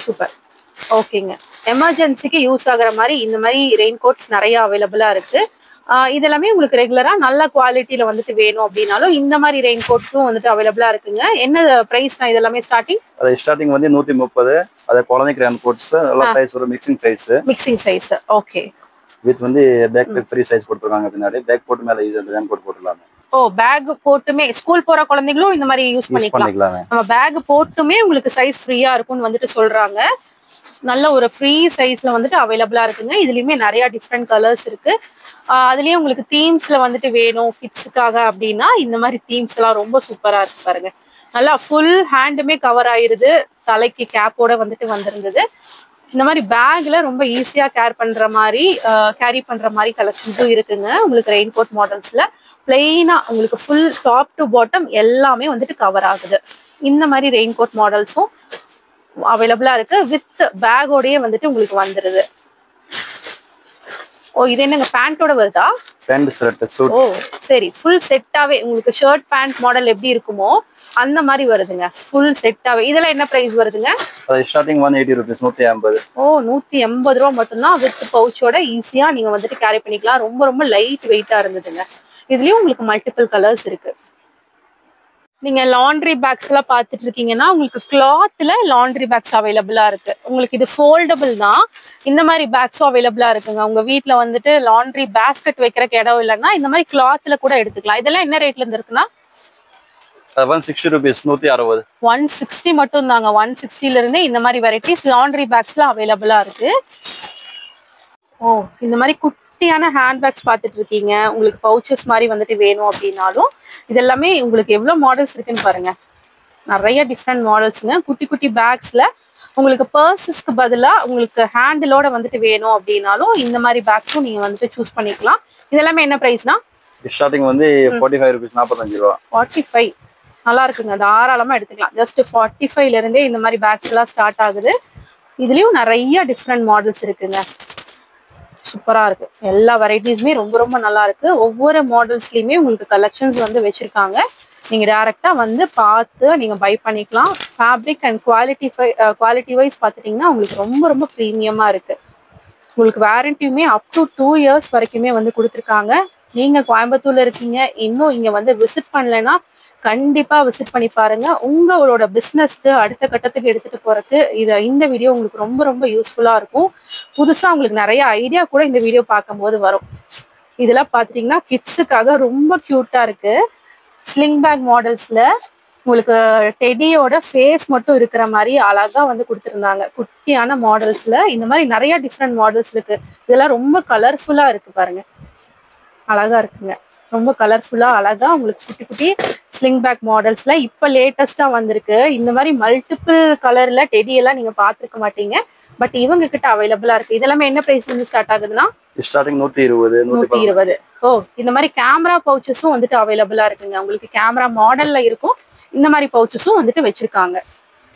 சூப்பர். ஓகேங்க, எமர்ஜென்சிக்கு யூஸ் ஆகுற மாதிரி இந்த மாதிரி ரெயின் கோட்ஸ் நிறைய அவைலபிளா இருக்கு. இதெல்லாமே உங்களுக்கு ரெகுலரா நல்ல குவாலிட்டியில வந்துட்டு வேணும் அப்படின்னாலும் இந்த மாதிரி ரெயின் கோட்ஸும் வந்துட்டு அவைலபிளா இருக்குங்க. என்ன பிரைஸ்னா இதெல்லாமே ஸ்டார்டிங்? அது ஸ்டார்டிங் வந்து 130. அது குழந்தைக்கு ரெயின் கோட்ஸ் நல்ல சைஸ், ஒரு மிக்சிங் சைஸ். ஓகே, வித் வந்து பேக் ஃப்ரீ சைஸ் கொடுத்துருக்காங்க. பின்னாடி பேக் போட்டு மேல யூஸ் அந்த ரெயின் கோட் போட்டுலாம். ஓ பேக் போட்டுமே ஸ்கூல் போற குழந்தைகளும் இந்த மாதிரி யூஸ் பண்ணிக்கலாம். நம்ம பேக் போட்டுமே உங்களுக்கு சைஸ் ஃப்ரீயா இருக்கும்னு வந்துட்டு சொல்றாங்க. நல்ல ஒரு ஃப்ரீ சைஸ்ல வந்துட்டு அவைலபிளா இருக்குங்க. இதுலயுமே நிறைய டிஃப்ரெண்ட் கலர்ஸ் இருக்கு. அதுலயே உங்களுக்கு தீம்ஸ்ல வந்துட்டு வேணும் கிட்ஸுக்காக அப்படின்னா இந்த மாதிரி தீம்ஸ் எல்லாம் ரொம்ப சூப்பரா இருக்கு பாருங்க. நல்லா ஃபுல் ஹேண்டுமே கவர் ஆயிருது. தலைக்கு கேப்போட வந்துட்டு வந்திருந்தது. இந்த மாதிரி பேக்ல ரொம்ப ஈஸியா கேரி பண்ற மாதிரி கலெக்ஷன்ஸும் இருக்குங்க. உங்களுக்கு ரெயின் கோட் மாடல்ஸ்ல பிளெயினா உங்களுக்கு ஃபுல் டாப் டு பாட்டம் எல்லாமே வந்துட்டு கவர் ஆகுது. இந்த மாதிரி ரெயின் கோட் மாடல்ஸும் அவைலபிளா இருக்கு. வித் பேக்கோடயே வந்துட்டு உங்களுக்கு வந்துருது. ஓ இது என்னங்க பேண்டோட வருதா? Pant shirt suit. ஓ சரி, ஃபுல் செட்டாவே உங்களுக்கு ஷர்ட் பேண்ட் மாடல் எப்படி இருக்குமோ அந்த மாதிரி வருதுங்க. ஃபுல் செட்டாவே. இதெல்லாம் என்ன பிரைஸ் வருதுங்க? அது ஸ்டார்டிங் 180 ரூபீஸ், 180. ஓ 180 ரூபா மட்டும்தான். வித் பவுச்சோட ஈஸியா நீங்க வந்துட்டு கேரி பண்ணிக்கலாம். ரொம்ப ரொம்ப லைட் வெயிட்டா இருந்ததுங்க. இதுலயும் உங்களுக்கு மல்டிபிள் கலர்ஸ் இருக்கு. நீங்க லாண்ட்ரி பேக்ஸ் எல்லாம் பாத்துட்டு இருக்கீங்கன்னா உங்களுக்கு கிளாத்ல லாண்ட்ரி பேக்ஸ் அவைலபிளா இருக்கு. உங்களுக்கு இது ஃபோல்டபிள் தான். இந்த மாதிரி பேக்ஸும் அவைலபிளா இருக்குங்க. உங்க வீட்டுல வந்துட்டு லாண்ட்ரி பேஸ்கெட் வைக்கிறக்கு இடம் இல்லைன்னா இந்த மாதிரி கிளாத்ல கூட எடுத்துக்கலாம். இதெல்லாம் என்ன ரேட்ல இருந்து இருக்குன்னா 160 ரூபீஸ், 160. 160 மட்டும் தாங்க. 160ல இருந்தே இந்த மாதிரி வெரைட்டிஸ் லாண்ட்ரி பேக்ஸ்ல அவைலபிளா இருக்கு. ஓ இந்த மாதிரி குட்டியான ஹேண்ட் பேக்ஸ் பார்த்துட்டு இருக்கீங்க. உங்களுக்கு பவுச்சஸ் மாதிரி வந்துட்டு வேணும் அப்படின்னாலும் இதெல்லாமே உங்களுக்கு எவ்வளவு மாடல்ஸ் இருக்குன்னு பாருங்க. நிறைய டிஃப்ரெண்ட் மாடல்ஸுங்க. குட்டி குட்டி பேக்ஸ்ல உங்களுக்கு பர்சஸ்க்கு பதிலா உங்களுக்கு ஹேண்டிலோட வந்துட்டு வேணும் அப்படின்னாலும் இந்த மாதிரி பேக்ஸும் நீங்க வந்துட்டு சூஸ் பண்ணிக்கலாம். இதெல்லாமே என்ன பிரைஸ்னா? ஸ்டார்டிங் வந்து 45 ரூபீஸ், 45 ரூபா. 45 நல்லா இருக்குங்க. தாராளமா எடுத்துக்கலாம். ஜஸ்ட் 45ல இருந்தே இந்த மாதிரி பேக்ஸ் எல்லாம் ஸ்டார்ட் ஆகுது. இதுலயும் நிறைய டிஃப்ரெண்ட் மாடல்ஸ் இருக்குங்க. சூப்பரா இருக்கு. எல்லா வெரைட்டிஸுமே ரொம்ப ரொம்ப நல்லா இருக்கு. ஒவ்வொரு மாடல்ஸ்லயுமே உங்களுக்கு கலெக்ஷன்ஸ் வந்து வச்சிருக்காங்க. நீங்க டைரக்டா வந்து பார்த்து நீங்க பை பண்ணிக்கலாம். ஃபேப்ரிக் அண்ட் குவாலிட்டி வைஸ் பார்த்துட்டீங்கன்னா உங்களுக்கு ரொம்ப ரொம்ப ப்ரீமியமா இருக்கு. உங்களுக்கு வாரண்டியுமே அப் டு 2 இயர்ஸ் வரைக்குமே வந்து கொடுத்துருக்காங்க. நீங்க கோயம்புத்தூர்ல இருக்கீங்க, இன்னும் இங்க வந்து விசிட் பண்ணலைன்னா கண்டிப்பா விசிட் பண்ணி பாருங்க. உங்களோட பிசினஸ்க்கு அடுத்த கட்டத்துக்கு எடுத்துட்டு போறதுக்கு இந்த வீடியோ உங்களுக்கு ரொம்ப ரொம்ப யூஸ்ஃபுல்லா இருக்கும். புதுசா உங்களுக்கு நிறைய ஐடியா கூட இந்த வீடியோ பார்க்கும்போது வரும். இதெல்லாம் பாத்தீங்கன்னா கிட்ஸுக்காக ரொம்ப கியூட்டா இருக்கு. ஸ்லிங் பேக் மாடல்ஸ்ல உங்களுக்கு டெடியோட ஃபேஸ் மட்டும் இருக்கிற மாதிரி அழகா வந்து கொடுத்துருந்தாங்க. குட்டியான மாடல்ஸ்ல இந்த மாதிரி நிறைய டிஃப்ரெண்ட் மாடல்ஸ் இருக்கு. இதெல்லாம் ரொம்ப கலர்ஃபுல்லா இருக்கு பாருங்க. அழகா இருக்குங்க. ரொம்ப கலர்ஃபுல்லா அழகா உங்களுக்கு குட்டி குட்டி ஸ்லிங் பேக் மாடல்ஸ்ல இப்ப லேட்டஸ்டா வந்திருக்கு. இந்த மாதிரி மல்டிபிள் கலர்ல டெடி எல்லாம் நீங்க பாத்துருக்க மாட்டீங்க. பட் இவங்க கிட்ட அவைலபிளா இருக்கு. இதெல்லாமே என்ன பிரைஸ்ல இருந்து ஸ்டார்ட் ஆகுதுன்னா ஸ்டார்டிங் 120, 120. ஓ இந்த மாதிரி கேமரா பவுச்சஸும் வந்துட்டு அவைலபிளா இருக்குங்க. உங்களுக்கு கேமரா மாடல்ல இருக்கும். இந்த மாதிரி பவுச்சஸும் வந்துட்டு வச்சிருக்காங்க.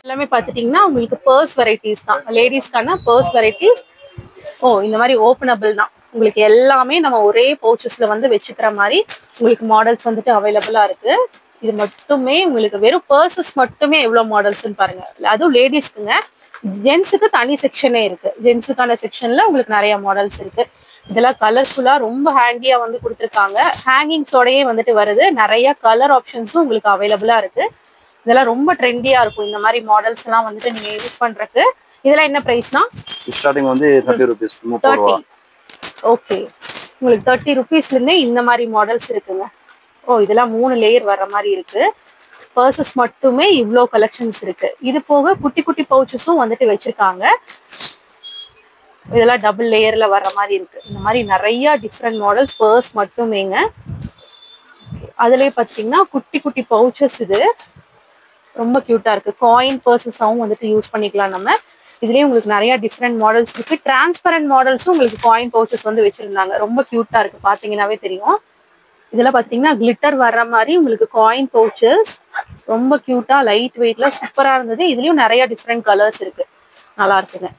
எல்லாமே பாத்துட்டீங்கன்னா உங்களுக்கு பர்ஸ் வெரைட்டிஸ் தான். லேடிஸ்க்கான பர்ஸ் வெரைட்டிஸ். ஓ இந்த மாதிரி ஓப்பனபிள் தான். உங்களுக்கு எல்லாமே நம்ம ஒரே பவுச்சஸ்ல வந்து வச்சுக்கிற மாதிரி உங்களுக்கு மாடல்ஸ் வந்துட்டு அவைலபிளா இருக்கு. இது மட்டுமே உங்களுக்கு வெறும் பர்சஸ் மட்டுமே எவ்வளவு மாடல்ஸ்ன்னு பாருங்க. அதுவும் லேடிஸ்க்குங்க. ஜென்ஸுக்கு தனி செக்ஷனே இருக்கு. ஜென்ஸுக்கான செக்ஷன்ல உங்களுக்கு நிறைய மாடல்ஸ் இருக்கு. இதெல்லாம் கலர்ஃபுல்லா ரொம்ப ஹேண்டியா வந்து கொடுத்துருக்காங்க. ஹேங்கிங்ஸோடயே வந்துட்டு வருது. நிறைய கலர் ஆப்ஷன்ஸும் உங்களுக்கு அவைலபிளா இருக்கு. இதெல்லாம் ரொம்ப ட்ரெண்டியா இருக்கும். இந்த மாதிரி மாடல்ஸ் எல்லாம் வந்துட்டு நீங்க யூஸ் பண்றதுக்கு. இதெல்லாம் என்ன பிரைஸ்னா? ஸ்டார்டிங் வந்து 30 ரூபீஸ், 30 ரூபா. ஓகே, உங்களுக்கு 30 ரூபீஸ்ல இருந்தே இந்த மாதிரி மாடல்ஸ் இருக்குங்க. ஓ இதெல்லாம் 3 லேயர் வர்ற மாதிரி இருக்கு. பர்சஸ் மட்டுமே இவ்வளோ கலெக்ஷன்ஸ் இருக்கு. இது போக குட்டி குட்டி பவுச்சஸும் வந்துட்டு வச்சிருக்காங்க. இதெல்லாம் டபுள் லேயர்ல வர்ற மாதிரி இருக்கு. இந்த மாதிரி நிறைய டிஃப்ரெண்ட் மாடல்ஸ் பர்ஸ் மட்டுமேங்க. அதுலயே பாத்தீங்கன்னா குட்டி குட்டி பவுச்சஸ். இது ரொம்ப கியூட்டா இருக்கு. காயின் பர்சஸாவும் வந்துட்டு யூஸ் பண்ணிக்கலாம் நம்ம. இதுலயே உங்களுக்கு நிறைய டிஃப்ரெண்ட் மாடல்ஸ் இருக்கு. டிரான்ஸ்பரண்ட் மாடல்ஸும் உங்களுக்கு காயின் பவுச்சஸ் வந்து வச்சிருந்தாங்க. ரொம்ப கியூட்டா இருக்கு, பாத்தீங்கன்னாவே தெரியும். இதுல பாத்தீங்கன்னா கிளிட்டர் வர்ற மாதிரி உங்களுக்கு காயின் பவுச்சஸ் ரொம்ப கியூட்டா லைட் வெயிட்ல சூப்பரா இருந்தது. இதுலயும் நிறைய டிஃப்ரெண்ட் கலர்ஸ் இருக்கு, நல்லா இருக்குங்க.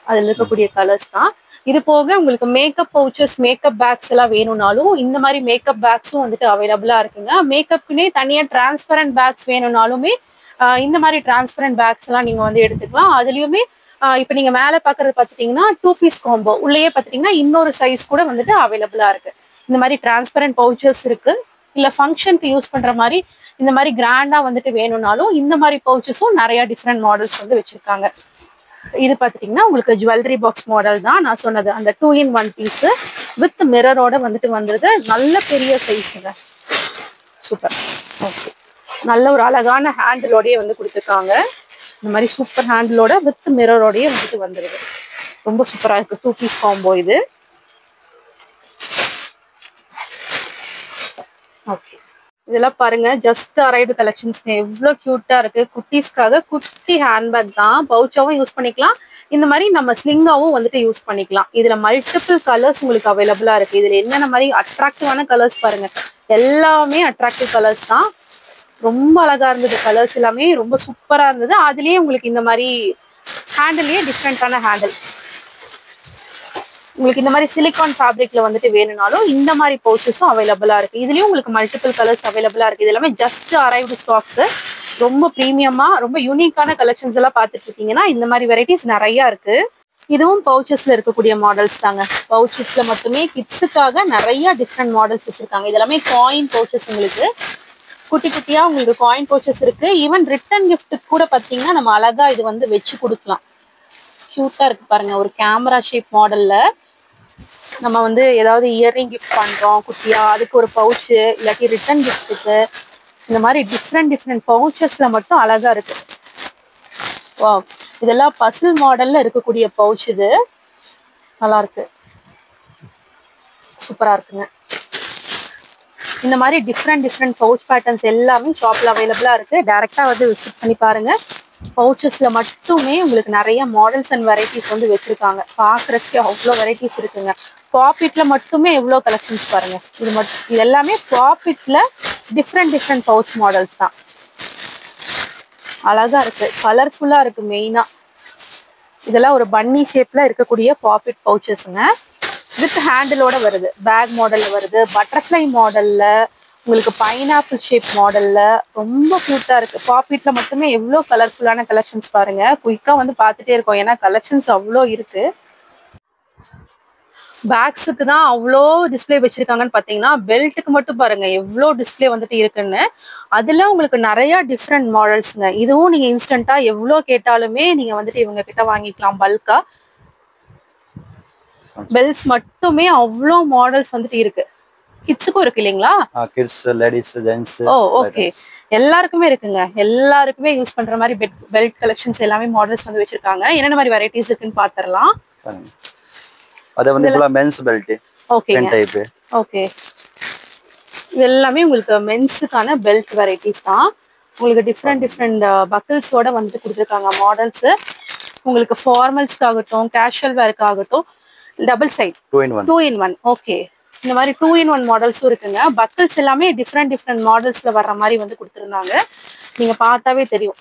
அதுல இருக்கக்கூடிய கலர்ஸ் தான். இது போக உங்களுக்கு மேக்கப் பவுச்சஸ், மேக்கப் பேக்ஸ் எல்லாம் வேணும்னாலும் இந்த மாதிரி மேக்கப் பேக்ஸும் வந்துட்டு அவைலபிளா இருக்குங்க. மேக்கப்க்குனே தனியா டிரான்ஸ்பரண்ட் பேக்ஸ் வேணும்னாலுமே இந்த மாதிரி டிரான்ஸ்பரண்ட் பேக்ஸ் எல்லாம் நீங்க வந்து எடுத்துக்கலாம். அதுலயுமே இப்ப நீங்க மேல பாக்குறது பாத்துட்டீங்கன்னா 2 பீஸ் காம்போ, உள்ளேயே பாத்தீங்கன்னா இன்னொரு சைஸ் கூட வந்துட்டு அவைலபிளா இருக்கு. இந்த மாதிரி டிரான்ஸ்பரண்ட் பவுச்சஸ் இருக்கு. இல்ல ஃபங்க்ஷனுக்கு யூஸ் பண்ற மாதிரி இந்த மாதிரி கிராண்டா வந்துட்டு வேணும்னாலும் இந்த மாதிரி பவுச்சஸும் நிறைய டிஃப்ரெண்ட் மாடல்ஸ் வந்து வச்சிருக்காங்க. இது பாத்தீங்கன்னா உங்களுக்கு ஜுவல்லரி பாக்ஸ் மாடல் தான் நான் சொன்னது. அந்த 2 in 1 பீஸ் வித் மிரரோட வந்துட்டு வந்துருது. நல்ல பெரிய சைஸுங்க, சூப்பர். ஓகே, நல்ல ஒரு அழகான ஹேண்டிலோடய வந்து கொடுத்துருக்காங்க. இந்த மாதிரி சூப்பர் ஹேண்டிலோட வித் மிரரோடய வந்துட்டு வந்துருது. ரொம்ப சூப்பரா இருக்கு. 2 பீஸ் காம்போ இது. ஓகே, இதெல்லாம் பாருங்க, ஜஸ்ட் அரைவ்டு கலெக்ஷன்ஸ். எவ்வளவு கியூட்டா இருக்கு. குட்டீஸ்க்காக குட்டி ஹேண்ட்பேக் தான். பவுச்சாவும் யூஸ் பண்ணிக்கலாம், இந்த மாதிரி நம்ம ஸ்லிங்காவும் வந்துட்டு யூஸ் பண்ணிக்கலாம். இதுல மல்டிபிள் கலர்ஸ் உங்களுக்கு அவைலபிளா இருக்கு. இதுல என்னென்ன மாதிரி அட்ராக்டிவான கலர்ஸ் பாருங்க, எல்லாமே அட்ராக்டிவ் கலர்ஸ் தான். ரொம்ப அழகா இருந்தது. கலர்ஸ் எல்லாமே ரொம்ப சூப்பரா இருந்தது. அதுலயே உங்களுக்கு இந்த மாதிரி ஹேண்டிலே டிஃப்ரெண்டான ஹேண்டில். உங்களுக்கு இந்த மாதிரி சிலிகான் ஃபேப்ரிக்ல வந்துட்டு வேணும்னாலும் இந்த மாதிரி பவுச்சஸும் அவைலபிளா இருக்கு. இதுலயும் உங்களுக்கு மல்டிபிள் கலர்ஸ் அவைலபிளா இருக்கு. இது எல்லாமே ஜஸ்ட் அரைவ்டு ஸ்டாக்ஸ். ரொம்ப பிரீமியமா ரொம்ப யூனிக்கான கலெக்ஷன்ஸ் எல்லாம் பார்த்துட்டு இருக்கீங்கன்னா இந்த மாதிரி வெரைட்டிஸ் நிறைய இருக்கு. இதுவும் பவுச்சஸ்ல இருக்கக்கூடிய மாடல்ஸ் தாங்க. பவுச்சஸ்ல மட்டுமே கிட்ஸுக்காக நிறைய டிஃப்ரெண்ட் மாடல்ஸ் வச்சிருக்காங்க. இது எல்லாமே காயின் பவுச்சஸ். உங்களுக்கு குட்டி குட்டியா உங்களுக்கு காயின் பவுச்சஸ் இருக்கு. ஈவன் ரிட்டன் கிஃப்ட்டுக்கு கூட பாத்தீங்கன்னா நம்ம அழகா இது வந்து வச்சு கொடுக்கலாம். கியூட்டா இருக்கு பாருங்க. ஒரு கேமரா ஷேப் மாடல்ல நம்ம வந்து ஏதாவது இயர்ரிங் கிஃப்ட் பண்றோம் குட்டியா, அதுக்கு ஒரு பவுச்சு, இல்லாட்டி ரிட்டன் கிஃப்ட்டுக்கு இந்த மாதிரி டிஃப்ரெண்ட் பவுச்சஸ்ல மட்டும் அழகா இருக்கு. வாவ், இதெல்லாம் பசில் மாடல்ல இருக்கக்கூடிய பவுச். இது நல்லா இருக்கு, சூப்பரா இருக்குங்க. இந்த மாதிரி டிஃப்ரெண்ட் பவுச் பேட்டர்ன்ஸ் எல்லாமே ஷாப்ல அவைலபிளா இருக்கு. டைரக்டா வந்து விசிட் பண்ணி பாருங்க. பவுச்சஸ்ல மட்டுமே உங்களுக்கு நிறைய மாடல்ஸ் அண்ட் வெரைட்டிஸ் வந்து வச்சிருக்காங்க. பாக்குறதுக்கு அவ்வளோ வெரைட்டிஸ் இருக்குங்க. பாப்பிட்ல மட்டுமே எவ்வளோ கலெக்ஷன்ஸ் பாருங்க. இது எல்லாமே பாப்பிட்ல டிஃப்ரெண்ட் பவுச் மாடல்ஸ் தான். அழகா இருக்கு, கலர்ஃபுல்லா இருக்கு. மெயினா இதெல்லாம் ஒரு பன்னி ஷேப்ல இருக்கக்கூடிய பாப்பிட் பவுச்சஸ்ங்க. வித் ஹேண்டிலோட வருது. பேக் மாடல்ல வருது, பட்டர்ஃப்ளை மாடல்ல, உங்களுக்கு பைனாப்பிள் ஷேப் மாடல்ல. ரொம்ப கியூட்டா இருக்கு. பாப்பிட்ல மட்டுமே எவ்வளோ கலர்ஃபுல்லான கலெக்ஷன்ஸ் பாருங்க. குயிக்கா வந்து பார்த்துட்டே இருக்கோம், ஏன்னா கலெக்ஷன்ஸ் அவ்வளோ இருக்கு. பேக்ஸுக்கு தான் அவ்வளோ டிஸ்பிளே வச்சிருக்காங்கன்னு பாத்தீங்கன்னா, பெல்ட்டுக்கு மட்டும் பாருங்க எவ்வளோ டிஸ்பிளே வந்துட்டு இருக்குன்னு. அதுல உங்களுக்கு நிறைய டிஃப்ரெண்ட் மாடல்ஸ்ங்க. இதுவும் நீங்க இன்ஸ்டன்டா எவ்வளோ கேட்டாலுமே நீங்க வந்துட்டு இவங்க கிட்ட வாங்கிக்கலாம் பல்கா. பெல்ஸ் மட்டுமே அவ்வளோ மாடல்ஸ் வந்துட்டு இருக்கு. கிட்ஸுக்கும் இருக்கு இல்லைங்களா? Kids, ladies, gents. Oh okay, எல்லாருக்குமே இருக்குங்க. எல்லாருக்குமே யூஸ் பண்ற மாதிரி பெல்ட் கலெக்ஷன்ஸ் எல்லாமே மாடல்ஸ் வந்து வச்சிருக்காங்க. என்னென்ன மாதிரி வெரைட்டிஸ் இருக்குன்னு பாத்துறலாம். அது வந்து ஃபுல்லா மென்ஸ் பெல்ட். ஓகேங்க, டைப். ஓகே, இது எல்லாமே உங்களுக்கு மென்ஸுக்கான பெல்ட் வெரைட்டிஸ் தான். உங்களுக்கு டிஃப்ரெண்ட் பக்கிள்ஸோட வந்து கொடுத்துருக்காங்க மாடல்ஸ். உங்களுக்கு ஃபார்மல்ஸ்க்காகட்டும், கேஷுவல் வேர்க்காகட்டும், டபுள் சைட் 2 in 1. ஓகே, இந்த மாதிரி 2 in 1 மாடல்ஸும் இருக்குங்க. பக்கிள்ஸ் எல்லாமே டிஃப்ரெண்ட் மாடல்ஸ்ல வர்ற மாதிரி வந்து கொடுத்துருந்தாங்க. நீங்க பார்த்தாவே தெரியும்,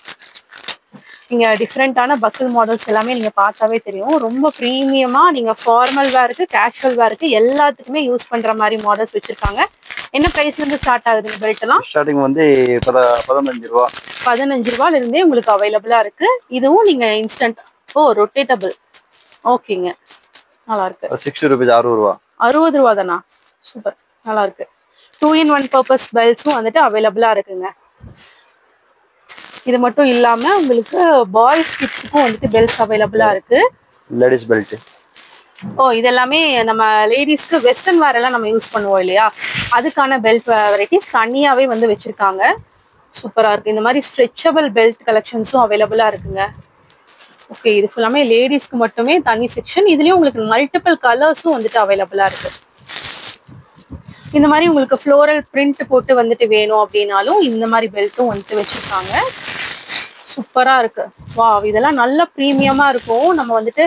நீங்க டிஃப்ரெண்டான பக்கிள் மாடல்ஸ் எல்லாமே நீங்க பார்த்தாவே தெரியும். ரொம்ப ப்ரீமியமா நீங்க ஃபார்மல் வேருக்கு, கேஷுவல் வேருக்கு எல்லாத்துக்குமே யூஸ் பண்ற மாதிரி மாடல்ஸ் வச்சிருக்காங்க. என்ன பிரைஸ்ல இருந்து ஸ்டார்ட் ஆகுதுங்க பெல்ட் எல்லாம்? ஸ்டார்டிங் வந்து 15 ரூபா. 15 ரூபாயில இருந்தே உங்களுக்கு அவைலபிளா இருக்கு. இதுவும் நீங்க இன்ஸ்டன்ட் ரொட்டேட்டபிள். ஓகேங்க, நல்லா இருக்கு. 60 ரூபீஸ், 60 ரூபா. 60 ரூபா தானா? சூப்பர், நல்லா இருக்கு. 2 in 1 பர்பஸ் பெல்ட்ஸும் வந்துட்டு அவைலபிளா இருக்குங்க. இது மட்டும் இல்லாம உங்களுக்கு பாய்ஸ் கிட்ஸுக்கும் வந்துட்டு பெல்ட்ஸ் அவைலபிளா இருக்கு. Ladies belt. ஓ, இதெல்லாமே நம்ம லேடிஸ்க்கு வெஸ்டர்ன் வேர் எல்லாம் நம்ம யூஸ் பண்ணுவோம் இல்லையா, அதுக்கான பெல்ட் வெரைட்டிஸ் தனியாவே வந்து வச்சிருக்காங்க. சூப்பரா இருக்கு. இந்த மாதிரி ஸ்ட்ரெச்சபிள் பெல்ட் கலெக்ஷன்ஸும் அவைலபிளா இருக்குங்க. ஓகே, இது ஃபுல்லாமே லேடிஸ்க்கு மட்டுமே தனி செக்ஷன். இதுலயும் உங்களுக்கு மல்டிபிள் கலர்ஸும் வந்துட்டு அவைலபிளா இருக்கு. இந்த மாதிரி உங்களுக்கு ஃப்ளோரல் பிரிண்ட் போட்டு வந்துட்டு வேணும் அப்படின்னாலும் இந்த மாதிரி பெல்ட்டும் வந்துட்டு வச்சிருக்காங்க. சூப்பரா இருக்கு. வா, இதெல்லாம் நல்ல ப்ரீமியமா இருக்கும். நம்ம வந்துட்டு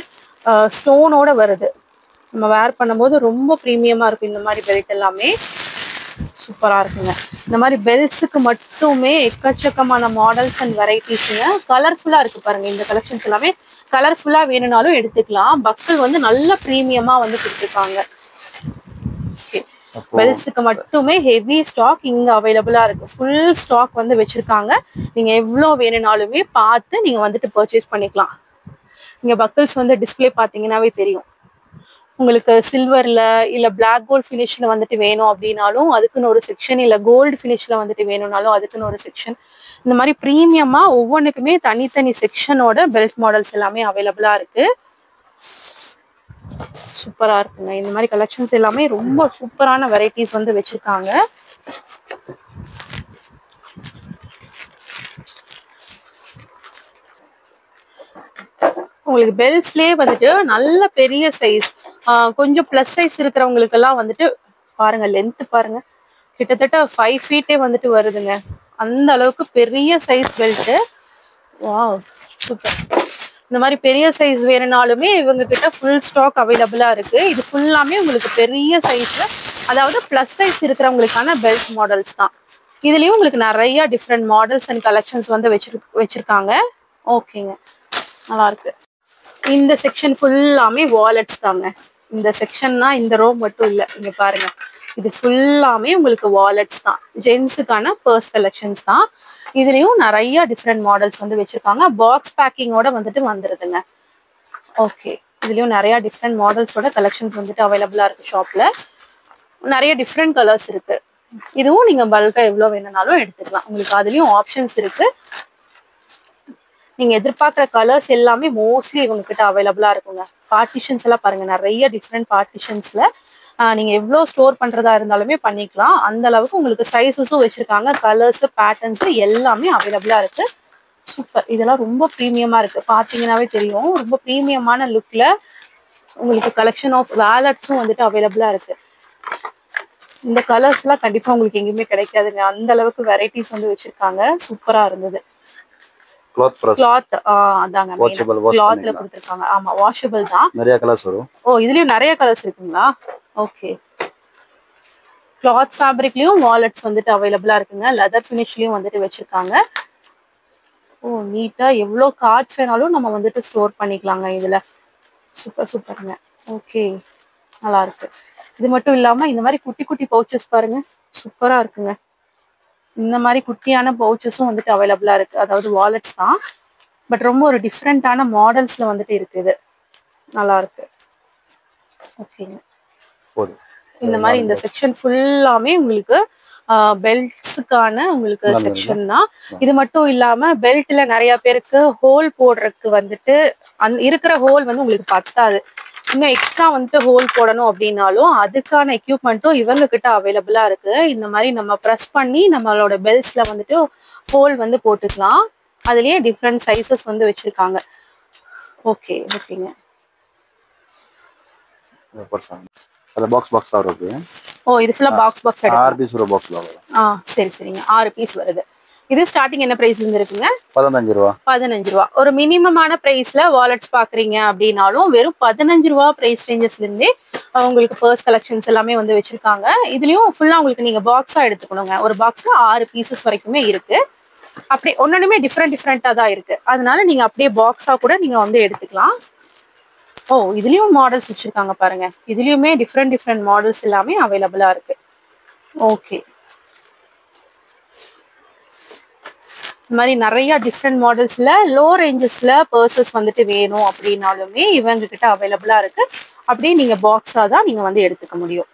ஸ்டோனோட வருது. நம்ம வேர் பண்ணும்போது ரொம்ப ப்ரீமியமா இருக்கும். இந்த மாதிரி பெல்ட் எல்லாமே சூப்பரா இருக்குங்க. இந்த மாதிரி பெல்ட்ஸுக்கு மட்டுமே எக்கச்சக்கமான மாடல்ஸ் அண்ட் வெரைட்டிஸுங்க. கலர்ஃபுல்லா இருக்கு பாருங்க. இந்த கலெக்ஷன்ஸ் எல்லாமே கலர்ஃபுல்லா வேணும்னாலும் எடுத்துக்கலாம். பக்கல் வந்து நல்ல ப்ரீமியமா வந்து கொடுத்துருக்காங்க. பெல்ட்ஸுக்கு மட்டுமே ஹெவி ஸ்டாக் இங்க அவைலபிளா இருக்கு. ஃபுல் ஸ்டாக் வந்து வச்சிருக்காங்க. நீங்க எவ்வளவு வேணும்னாலுமே பார்த்து நீங்க வந்துட்டு பர்ச்சேஸ் பண்ணிக்கலாம். இங்க பக்கல்ஸ் வந்து டிஸ்பிளே பாத்தீங்கன்னாவே தெரியும். உங்களுக்கு சில்வர்ல இல்ல பிளாக் கோல்ட் ஃபினிஷ்ல வந்துட்டு வேணும் அப்படின்னாலும் அதுக்குன்னு ஒரு செக்ஷன், இல்ல கோல்டு ஃபினிஷ்ல வந்துட்டு வேணும்னாலும் அதுக்குன்னு ஒரு செக்ஷன். இந்த மாதிரி ப்ரீமியமா ஒவ்வொன்றுக்குமே தனித்தனி செக்ஷனோட பெல்ட் மாடல்ஸ் எல்லாமே அவைலபிளா இருக்கு. சூப்பரா இருக்குங்க. இந்த மாதிரி கலெக்ஷன்ஸ் எல்லாமே ரொம்ப சூப்பரான வெரைட்டிஸ் வந்து வச்சிருக்காங்க. உங்களுக்கு பெல்ட்ஸ்லயே வந்துட்டு நல்ல பெரிய சைஸ், கொஞ்சம் பிளஸ் சைஸ் இருக்கிறவங்களுக்கு எல்லாம் வந்துட்டு பாருங்க, லென்த் பாருங்க, கிட்டத்தட்ட 5 feet வந்துட்டு வருதுங்க. அந்த அளவுக்கு பெரிய சைஸ் பெல்ட். Wow, super. இந்த மாதிரி பெரிய சைஸ் வேணும்னாலுமே இவங்க கிட்ட ஃபுல் ஸ்டாக் அவைலபிளா இருக்கு. இது ஃபுல்லாமே உங்களுக்கு பெரிய சைஸ்ல, அதாவது பிளஸ் சைஸ் இருக்கிறவங்களுக்கான பெல்ட் மாடல்ஸ் தான். இதுலயும் உங்களுக்கு நிறைய டிஃப்ரெண்ட் மாடல்ஸ் அண்ட் கலெக்ஷன்ஸ் வந்து வச்சிருக்காங்க. ஓகேங்க, நல்லா இருக்கு. இந்த செக்ஷன் ஃபுல்லாமே வாலெட்ஸ் தாங்க. இந்த செக்ஷன்னா இந்த ரோ மட்டும் இல்லை, இங்க பாருங்க, இது ஃபுல்லாமே உங்களுக்கு வாலெட்ஸ் தான். ஜென்ஸுக்கான பர்ஸ் கலெக்ஷன்ஸ் தான். இதுலயும் நிறைய டிஃப்ரெண்ட் மாடல்ஸ் வந்து வச்சிருக்காங்க. பாக்ஸ் பேக்கிங்கோட வந்துட்டு வந்துருதுங்க. ஓகே, இதுலயும் நிறைய டிஃப்ரெண்ட் மாடல்ஸோட கலெக்ஷன்ஸ் வந்துட்டு அவைலபிளா இருக்கு ஷாப்ல. நிறைய டிஃப்ரெண்ட் கலர்ஸ் இருக்கு. இதுவும் நீங்க பல்கா எவ்வளவு வேணும்னாலும் எடுத்துக்கலாம். உங்களுக்கு அதுலயும் ஆப்ஷன்ஸ் இருக்கு. நீங்க எதிர்பார்க்குற கலர்ஸ் எல்லாமே மோஸ்ட்லி இவங்க கிட்ட அவைலபிளா இருக்குங்க. பார்ட்டிஷன்ஸ் எல்லாம் பாருங்க, நிறைய டிஃப்ரெண்ட் பார்ட்டிஷன்ஸ்ல நீங்க எவ்வளவு ஸ்டோர் பண்றதா இருந்தாலுமே பண்ணிக்கலாம். அந்த அளவுக்கு உங்களுக்கு சைஸஸும் வச்சிருக்காங்க. கலர்ஸ், பேட்டர்ன்ஸ் எல்லாமே அவைலபிளா இருக்கு. சூப்பர். இதெல்லாம் ரொம்ப ப்ரீமியமா இருக்கு. பாத்தீங்கன்னாவே தெரியும், ரொம்ப ப்ரீமியமான லுக்ல உங்களுக்கு கலெக்ஷன் ஆஃப் வேலட்ஸும் வந்துட்டு அவைலபிளா இருக்கு. இந்த கலர்ஸ் எல்லாம் கண்டிப்பா உங்களுக்கு எங்கேயுமே கிடைக்காதுங்க. அந்த அளவுக்கு வெரைட்டிஸ் வந்து வச்சிருக்காங்க. சூப்பரா இருந்தது. கிளாத் அதாங்க கிளாத்ல கொடுத்திருக்காங்க. ஆமா, வாஷபிள் தான். நிறைய கலர்ஸ் வரும். ஓ, இதுலயும் நிறைய கலர்ஸ் இருக்குங்களா? ஓகே. கிளாத் ஃபேப்ரிக்லயும் வாலெட்ஸ் வந்துட்டு அவைலபிளா இருக்குங்க. லெதர் ஃபினிஷ்லயும் வந்துட்டு வச்சிருக்காங்க. ஓ, நீட்டா எவ்வளவு கார்ட்ஸ் வேணாலும் நம்ம வந்துட்டு ஸ்டோர் பண்ணிக்கலாங்க இதுல. சூப்பர் சூப்பருங்க. ஓகே, நல்லா இருக்கு. இது மட்டும் இல்லாம இந்த மாதிரி குட்டி குட்டி பவுச்சஸ் பாருங்க, சூப்பரா இருக்குங்க. இந்த மாதிரி குட்டியான பவுச்சஸும் வந்துட்டு அவைலபிளா இருக்கு. அதாவது வாலெட்ஸ் தான், பட் ரொம்ப ஒரு டிஃப்ரெண்டான மாடல்ஸ்ல வந்துட்டு இருக்குது. நல்லா இருக்கு. ஓகேங்க. இந்த மாதிரி இந்த செக்ஷன் ஃபுல்லாமே உங்களுக்கு பெல்ட்ஸுக்கான உங்களுக்கு செக்ஷன் தான். இது மட்டும் இல்லாம பெல்ட்ல நிறைய பேருக்கு ஹோல் போடுறதுக்கு வந்துட்டு இருக்கிற ஹோல் வந்து உங்களுக்கு பத்தாது. இன்னும் எக்ஸ்ட்ரா வந்துட்டு ஹோல் போடணும் அப்படின்னாலும் அதுக்கான எக்யூப்மெண்ட்டும் இவங்க கிட்ட அவைலபிளா இருக்கு. இந்த மாதிரி நம்ம ப்ரெஸ் பண்ணி நம்மளோட பெல்ட்ஸ்ல வந்துட்டு ஹோல் வந்து போட்டுக்கலாம். அதுலயே டிஃப்ரெண்ட் சைசஸ் வந்து வச்சிருக்காங்க. ஓகே, ஓகேங்க. அது பாக்ஸ் வருது. ஓ, இது ஃபுல்லா பாக்ஸ் எடுங்க. 6 பீஸ் ஒரு பாக்ஸ்ல வரும். சரி சரிங்க. 6 பீஸ் வருது. இது ஸ்டார்டிங் என்ன பிரைஸ்ல இருந்து இருக்குங்க? 15 ரூபா. 15 ரூபா. ஒரு மினிமமான பிரைஸ்ல வாலெட்ஸ் பாக்குறீங்க அப்படின்னாலும் வெறும் 15 ரூபா பிரைஸ் ரேஞ்சஸ்ல இருந்தே உங்களுக்கு பர்ஸ் கலெக்ஷன்ஸ் எல்லாமே வந்து வச்சிருக்காங்க. இதுலயும் ஃபுல்லா உங்களுக்கு நீங்க பாக்ஸா எடுத்துக்கணுங்க. ஒரு பாக்ஸ்ல 6 பீசஸ் வரைக்குமே இருக்கு. அப்படியே ஒன்னொன்னுமே டிஃப்ரெண்டா தான் இருக்கு. அதனால நீங்க அப்படியே பாக்ஸா கூட நீங்க வந்து எடுத்துக்கலாம். ஓ, இதுலயும் மாடல்ஸ் வச்சிருக்காங்க பாருங்க. இதுலயுமே டிஃப்ரெண்ட் மாடல்ஸ் எல்லாமே அவைலபிளா இருக்கு. ஓகே, இந்த மாதிரி நிறைய டிஃப்ரெண்ட் மாடல்ஸ்ல லோ ரேஞ்சஸ்ல பர்சஸ் வந்துட்டு வேணும் அப்படின்னாலுமே இவங்க கிட்ட அவைலபிளா இருக்கு. அப்படியே நீங்க பாக்ஸா தான் நீங்க வந்து எடுத்துக்க முடியும்.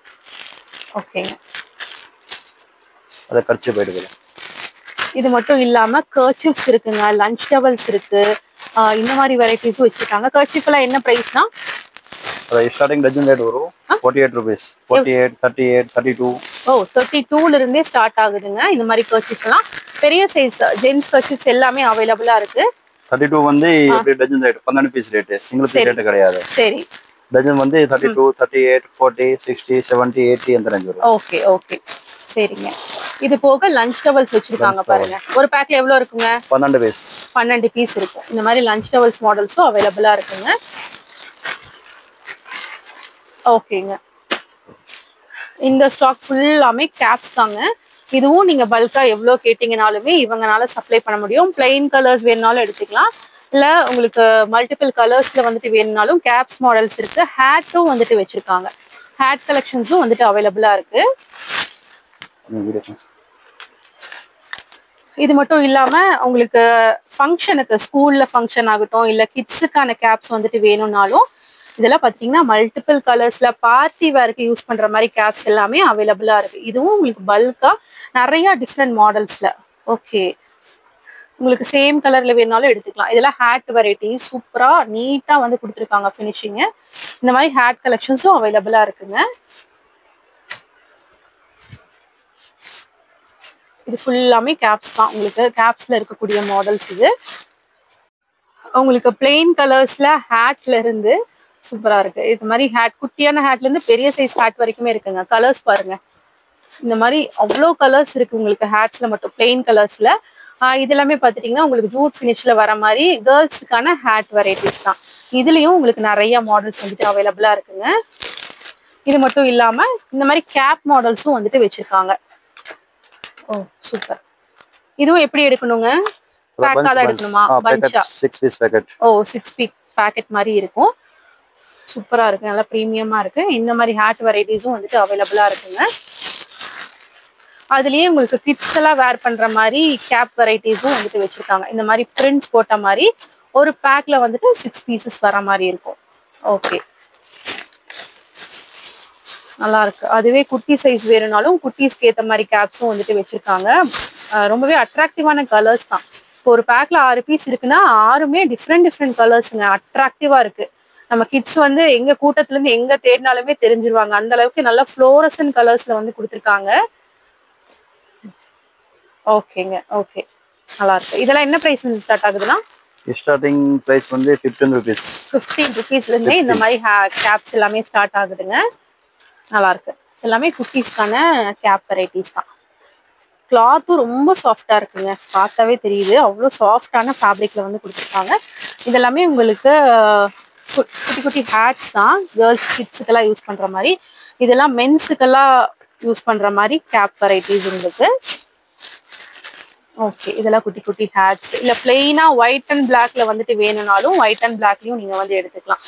ஓகேங்க. அத கர்ச்சீஃப் போயிடுது. இது மட்டும் இல்லாம கர்ச்சீஃப்ஸ் இருக்குங்க, லஞ்ச் டவல்ஸ் இருக்கு. இந்த மாதிரி வெரைட்டிஸும் வச்சிருக்காங்க. கர்ச்சீஃப் எல்லாம் என்ன பிரைஸ்னா? ஸ்டார்டிங் டஜன் ரேட் வரும் 48 rupees. 48, 38, 32. ஓ, 32ல இருந்தே ஸ்டார்ட் ஆகுதுங்க. இந்த மாதிரி கர்ச்சீஃப் எல்லாம் பெரிய சைஸ் ஜென்ஸ் கர்ச்சீஃப்ஸ் எல்லாமே அவைலபிளா இருக்கு. 32 வந்து எப்படி dozen rate 12 piece rate, single piece rate கிடையாது. சரி, டஜன் வந்து 32 38 40 60 70 80 அந்த ரேஞ்ச் வரும். ஓகே ஓகே சரிங்க. இது போக லஞ்ச் டவல்ஸ் வச்சிருக்காங்க பாருங்க. ஒரு பேக்ல எவ்வளவு இருக்குங்க? 12 பீஸ் இருக்கும். இந்த மாதிரி லஞ்ச் டவல்ஸ் மாடல்ஸும் அவைலபிளா இருக்குங்க. ஓகேங்க. இந்த ஸ்டாக் ஃபுல்லாமே கேப்ஸ் தாங்க. இதுவும் நீங்க பல்கா எவ்வளவு கேட்டீங்கனாலுமே இவங்கனால சப்ளை பண்ண முடியும். பிளைன் கலர்ஸ் வேணும்னாலும் எடுத்துக்கலாம், இல்ல உங்களுக்கு மல்டிபிள் கலர்ஸ்ல வந்துட்டு வேணும்னாலும் கேப்ஸ் மாடல்ஸ் இருக்கு. ஹேட்டும் வந்துட்டு வச்சிருக்காங்க. ஹேட் கலெக்ஷன்ஸும் வந்துட்டு அவைலபிளா இருக்கு. இது மட்டும் இல்லாம உங்களுக்கு ஃபங்க்ஷனுக்கு ஸ்கூல்ல ஃபங்க்ஷன் ஆகட்டும் இல்ல கிட்ஸுக்கான கேப்ஸ் வந்துட்டு வேணும்னாலும் இதெல்லாம் பாத்தீங்கன்னா மல்டிபிள் கலர்ஸ்ல பார்ட்டி வேருக்கு யூஸ் பண்ற மாதிரி கேப்ஸ் எல்லாமே அவைலபிளா இருக்கு. இதுவும் உங்களுக்கு பல்கா நிறைய டிஃப்ரெண்ட் மாடல்ஸ்ல. ஓகே, உங்களுக்கு சேம் கலர்ல வேணாலும் எடுத்துக்கலாம். இதெல்லாம் ஹேட் வெரைட்டி சூப்பரா நீட்டா வந்து கொடுத்துருக்காங்க ஃபினிஷிங். இந்த மாதிரி ஹேட் கலெக்ஷன்ஸும் அவைலபிளா இருக்குங்க. இது ஃபுல்லாமே கேப்ஸ் தான். உங்களுக்கு கேப்ஸ்ல இருக்கக்கூடிய மாடல்ஸ் இது. உங்களுக்கு பிளெயின் கலர்ஸ்ல ஹேட்ல இருந்து சூப்பரா இருக்கு. இது மாதிரி ஹேட் குட்டியான ஹேட்ல இருந்து பெரிய சைஸ் ஹேட் வரைக்குமே இருக்குங்க. கலர்ஸ் பாருங்க, இந்த மாதிரி அவ்வளோ கலர்ஸ் இருக்கு உங்களுக்கு ஹேட்ஸ்ல மட்டும் பிளெயின் கலர்ஸ்ல. இது எல்லாமே பார்த்துட்டீங்கன்னா உங்களுக்கு ஜூட் ஃபினிஷ்ல வர மாதிரி கேர்ள்ஸுக்கான ஹேட் வெரைட்டிஸ் தான். இதுலயும் உங்களுக்கு நிறைய மாடல்ஸ் வந்துட்டு அவைலபிளா இருக்குங்க. இது மட்டும் இல்லாம இந்த மாதிரி கேப் மாடல்ஸும் வந்துட்டு வச்சிருக்காங்க. ஓ சூப்பர். இதுவும் எப்படி எடுக்கணுங்க? பேக்கா தான் எடுக்கணுமா? பஞ்சா 6 பீஸ் பேக்கெட். ஓ 6 பீஸ் பேக்கெட் மாதிரி இருக்கும். சூப்பரா இருக்கு, நல்லா பிரீமியமா இருக்கு. இந்த மாதிரி ஹேட் வெரைட்டிஸும் வந்துட்டு அவைலபிளா இருக்குங்க. அதுலயே உங்களுக்கு கிட்ஸ் எல்லாம் வேர் பண்ற மாதிரி கேப் வெரைட்டிஸும் வந்துட்டு வச்சிருக்காங்க. இந்த மாதிரி பிரிண்ட்ஸ் போட்ட மாதிரி ஒரு பேக்ல வந்துட்டு 6 பீசஸ் வர மாதிரி இருக்கும். ஓகே, நல்லா இருக்கு. அதுவே குட்டி சைஸ் வேணும்னாலும் குட்டீஸ்க்கு ஏற்ற மாதிரி கேப்ஸும் வந்துட்டு வச்சிருக்காங்க. ரொம்பவே அட்ராக்டிவான கலர்ஸ் தான். இப்போ ஒரு பேக்ல 6 பீஸ் இருக்குன்னா 6மே டிஃப்ரெண்ட் கலர்ஸுங்க. அட்ராக்டிவா இருக்கு. நம்ம கிட்ஸ் வந்து எங்க கூட்டத்துல இருந்து எங்க தேடினாலுமே தெரிஞ்சிருவாங்க. அந்த அளவுக்கு நல்ல ஃப்ளோரசன்ட் கலர்ஸ்ல வந்து கொடுத்துருக்காங்க. ஓகேங்க, ஓகே, நல்லா இருக்கு. இதெல்லாம் என்ன பிரைஸ் வந்து ஸ்டார்ட் ஆகுதுன்னா? ஸ்டார்டிங் பிரைஸ் வந்து 15 ரூபீஸ். 15 ரூபீஸ்ல இருந்தே இந்த மாதிரி கேப்ஸ் எல்லாமே ஸ்டார்ட் ஆகுதுங்க. நல்லா இருக்கு. எல்லாமே குட்டீஸ்க்கான கேப் வெரைட்டிஸ் தான். கிளாத்தும் ரொம்ப சாஃப்டா இருக்குங்க, பார்த்தாவே தெரியுது. அவ்வளோ சாஃப்டான ஃபேப்ரிக்ல வந்து கொடுத்துருக்காங்க. இதெல்லாமே உங்களுக்கு குட்டி குட்டி ஹேட்ஸ் தான். கேர்ள்ஸ் கிட்ஸுக்கெல்லாம் யூஸ் பண்ற மாதிரி. இதெல்லாம் மென்ஸுக்கெல்லாம் யூஸ் பண்ற மாதிரி கேப் வெரைட்டிஸ் உங்களுக்கு. ஓகே, இதெல்லாம் குட்டி குட்டி ஹேட்ஸ். இல்ல பிளெயினா ஒயிட் அண்ட் பிளாக்ல வந்துட்டு வேணும்னாலும் ஒயிட் அண்ட் பிளாக்லயும் நீங்க வந்து எடுத்துக்கலாம்.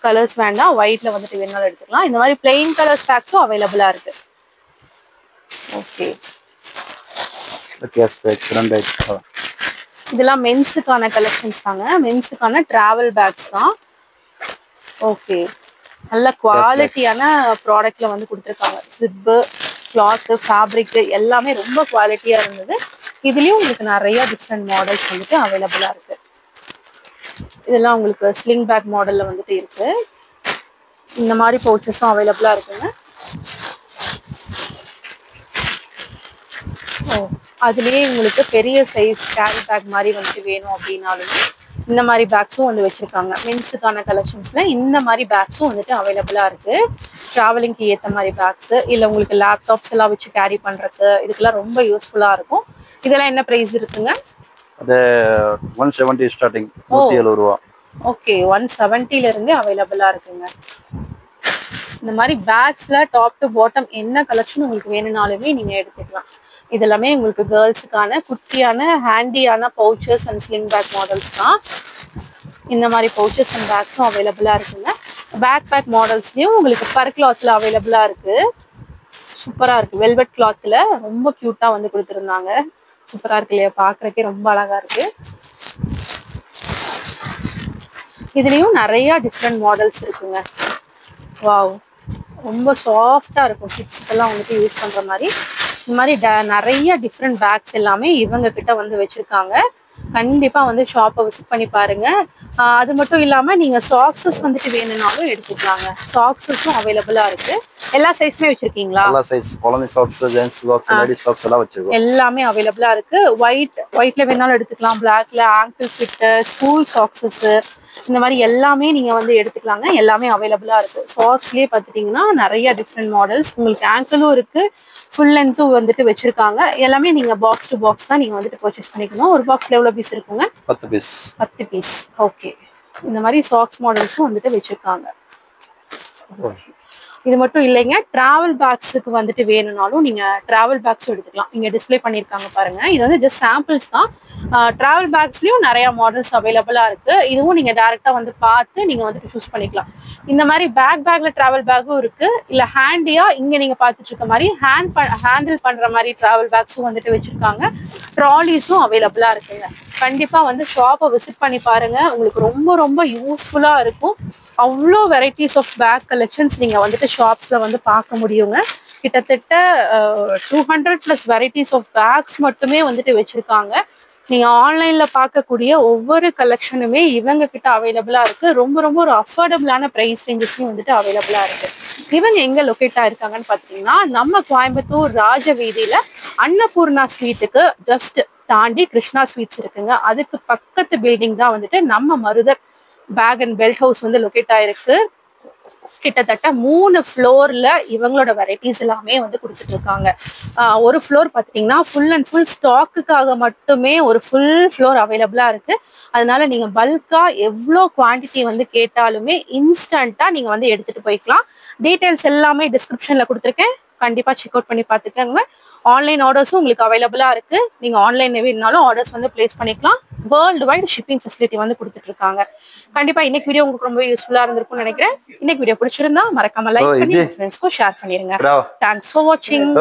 கலர்ஸ் வேண்டாம், ஒயிட்ல வந்துட்டு வேணும்னாலும் எடுத்துக்கலாம். இந்த மாதிரி பிளெயின் கலர்ஸ் பேக்ஸும் அவைலபிளா இருக்கு. ஓகே, இதெல்லாம் மென்ஸுக்கான கலெக்ஷன்ஸ் தாங்க. மென்ஸுக்கான டிராவல் பேக்ஸ் தான். ஓகே, நல்ல குவாலிட்டியான ப்ராடக்ட்ல வந்து கொடுத்துருக்காங்க. ஜிப்பு, கிளாத், ஃபேப்ரிக் எல்லாமே ரொம்ப குவாலிட்டியா இருந்தது. இதுலயும் உங்களுக்கு நிறைய டிஃப்ரெண்ட் மாடல்ஸ் வந்துட்டு அவைலபிளா இருக்கு. இதெல்லாம் உங்களுக்கு ஸ்லிங் பேக் மாடல்ல வந்துட்டு இருக்கு. இந்த மாதிரி பவுச்சஸும் அவைலபிளா இருக்குங்க. ஓ, அதுலயே உங்களுக்கு பெரிய சைஸ் கேரி பேக் மாதிரி வந்துட்டு வேணும் அப்படின்னாலுமே இந்த மாதிரி பேக்ஸும் வந்து வச்சிருக்காங்க. மென்ஸுக்கான கலெக்ஷன்ஸ்ல இந்த மாதிரி பேக்ஸும் வந்துட்டு அவைலபிளா இருக்கு. டிராவலிங்க்கு ஏற்ற மாதிரி பேக்ஸ், இல்ல உங்களுக்கு லேப்டாப்ஸ் எல்லாம் வச்சு கேரி பண்றதுக்கு இதுக்கெல்லாம் ரொம்ப யூஸ்ஃபுல்லா இருக்கும். இதெல்லாம் என்ன பிரைஸ் இருக்குங்க? அது 170 ஸ்டார்டிங். 170 ரூபாய். ஓகே, 170ல இருந்து அவைலபிளா இருக்குங்க. இந்த மாதிரி பேக்ஸ்ல டாப் டு பாட்டம் என்ன கலெக்ஷன் உங்களுக்கு வேணும்னாலுமே நீங்க எடுத்துக்கலாம். இதெல்லாமே உங்களுக்கு கேர்ள்ஸுக்கான குட்டியான ஹேண்டியான pouches and sling bag models தான். இந்த மாதிரி பவுச்சஸ் அண்ட் பேக்ஸும் அவைலபிளா இருக்குங்க. பேக் பேக் மாடல்ஸ்லயும் உங்களுக்கு பர் கிளாத்ல அவைலபிளா இருக்கு. சூப்பரா இருக்கு. வெல்வெட் கிளாத்ல ரொம்ப கியூட்டா வந்து கொடுத்துருந்தாங்க. சூப்பரா இருக்கு இல்லையா? பாக்குறதுக்கே ரொம்ப அழகா இருக்கு. இதுலயும் நிறைய டிஃப்ரெண்ட் மாடல்ஸ் இருக்குங்க. வாவ், ரொம்ப சாஃப்டா இருக்கும். கிட்ஸ்க்கெல்லாம் வந்துட்டு யூஸ் பண்ற மாதிரி இந்த மாதிரி நிறைய டிஃப்ரெண்ட் பேக்ஸ் எல்லாமே இவங்க கிட்ட வந்து வச்சிருக்காங்க. கண்டிப்பா வந்து ஷாப்பை விசிட் பண்ணி பாருங்க. அது மட்டும் இல்லாம நீங்க சாக்ஸஸ் வந்துட்டு வேணும்னாலும் எடுத்துக்கலாங்க. சாக்ஸஸும் அவைலபிளா இருக்கு. எல்லா சைஸ்மே வச்சிருக்கீங்களா? எல்லா சைஸ், குழந்தை socks, gents socks, ladies socks எல்லாம் வச்சிருக்கோம். எல்லாமே அவைலபிளா இருக்கு. ஒயிட்ல வேணாலும் எடுத்துக்கலாம், பிளாக்ல, ஆங்கிள் ஃபிட், ஸ்கூல் சாக்ஸஸ் இந்த மாதிரி எல்லாமே நீங்க வந்து எடுத்துக்கலாங்க. எல்லாமே அவைலபிளா இருக்கு. சாக்ஸ்லயே பாத்துட்டீங்கன்னா நிறைய டிஃப்ரெண்ட் மாடல்ஸ் உங்களுக்கு ஆங்கிளும் இருக்கு, ஃபுல் லென்த்தும் வந்துட்டு வச்சிருக்காங்க. எல்லாமே நீங்க பாக்ஸ் டு பாக்ஸ் தான் நீங்க வந்துட்டு பர்ச்சேஸ் பண்ணிக்கணும். ஒரு பாக்ஸ்ல எவ்வளவு பீஸ் இருக்குங்க? 10 பீஸ். 10 பீஸ். ஓகே. இந்த மாதிரி சாக்ஸ் மாடல்ஸும் வந்துட்டு வச்சிருக்காங்க. இது மட்டும் இல்லைங்க, டிராவல் பேக்ஸுக்கு வந்துட்டு வேணும்னாலும் நீங்க டிராவல் பேக்ஸும் எடுத்துக்கலாம். இங்க டிஸ்பிளே பண்ணிருக்காங்க பாருங்க. இது வந்து ஜஸ்ட் சாம்பிள்ஸ் தான். டிராவல் பேக்ஸ்லயும் நிறைய மாடல்ஸ் அவைலபிளா இருக்கு. இதுவும் நீங்க டைரக்டா வந்து பார்த்து நீங்க வந்துட்டு சூஸ் பண்ணிக்கலாம். இந்த மாதிரி பேக்ல டிராவல் பேக்கும் இருக்கு. இல்ல ஹேண்டியா இங்க நீங்க பாத்துட்டு இருக்க மாதிரி ஹேண்டில் பண்ற மாதிரி டிராவல் பேக்ஸும் வந்துட்டு வச்சிருக்காங்க. ட்ராலிஸும் அவைலபிளா இருக்குங்க. கண்டிப்பா வந்து ஷாப்பை விசிட் பண்ணி பாருங்க. உங்களுக்கு ரொம்ப ரொம்ப யூஸ்ஃபுல்லா இருக்கும். அவ்வளோ வெரைட்டிஸ் ஆஃப் பேக் கலெக்ஷன்ஸ் நீங்க வந்துட்டு ஷாப்ஸ்ல வந்து பார்க்க முடியுங்க. கிட்டத்தட்ட 200+ வெரைட்டிஸ் ஆஃப் பேக்ஸ் மட்டுமே வந்துட்டு வச்சிருக்காங்க. நீங்க ஆன்லைன்ல பார்க்கக்கூடிய ஒவ்வொரு கலெக்ஷனுமே இவங்க கிட்ட அவைலபிளா இருக்கு. ரொம்ப ரொம்ப ஒரு அஃபோர்டபுளான பிரைஸ் ரேஞ்சஸ்லயும் வந்துட்டு அவைலபிளா இருக்கு. இவங்க எங்க லொகேட் ஆயிருக்காங்கன்னு பாத்தீங்கன்னா நம்ம கோயம்புத்தூர் ராஜ வீதியில அன்னபூர்ணா ஸ்வீட்டுக்கு ஜஸ்ட் தாண்டி கிருஷ்ணா ஸ்வீட்ஸ் இருக்குங்க. அதுக்கு பக்கத்து பில்டிங் தான் வந்துட்டு நம்ம மருதர் பேக் அண்ட் பெல்ட் ஹவுஸ் வந்து லொகேட் ஆயிருக்கு. கிட்டத்தட்ட 3 ஃப்ளோர்ல இவங்களோட வெரைட்டிஸ் எல்லாமே வந்து கொடுத்துட்டு இருக்காங்க. ஒரு ஃப்ளோர் பார்த்துட்டீங்கன்னா ஃபுல் அண்ட் ஃபுல் ஸ்டாக்குக்காக மட்டுமே ஒரு ஃபுல் ஃப்ளோர் அவைலபிளா இருக்கு. அதனால நீங்க பல்கா எவ்வளோ குவான்டிட்டி வந்து கேட்டாலுமே இன்ஸ்டன்டா நீங்க வந்து எடுத்துட்டு போய்க்கலாம். டீடைல்ஸ் எல்லாமே டிஸ்கிரிப்ஷன்ல கொடுத்துருக்கேன். கண்டிப்பா செக் அவுட் பண்ணி பார்த்துக்கோங்க. ஆன்லைன் ஆர்டர்ஸும் உங்களுக்கு அவைலபிளா இருக்கு. நீங்க ஆன்லைன் வேணும்னாலும் ஆர்டர்ஸ் வந்து பிளேஸ் பண்ணிக்கலாம். வேர்ல்டு வைட் ஷிப்பிங் ஃபெசிலிட்டி வந்து கொடுத்துட்டு இருக்காங்க. கண்டிப்பா இன்னைக்கு வீடியோ உங்களுக்கு ரொம்ப யூஸ்ஃபுல்லா இருந்திருக்கும்னு நினைக்கிறேன். இன்னைக்கு வீடியோ பிடிச்சிருந்தா மறக்காம லைக் பண்ணி ஃப்ரெண்ட்ஸ்க்கும் ஷேர் பண்ணிருங்க. தேங்க்ஸ் ஃபார் வாட்சிங்.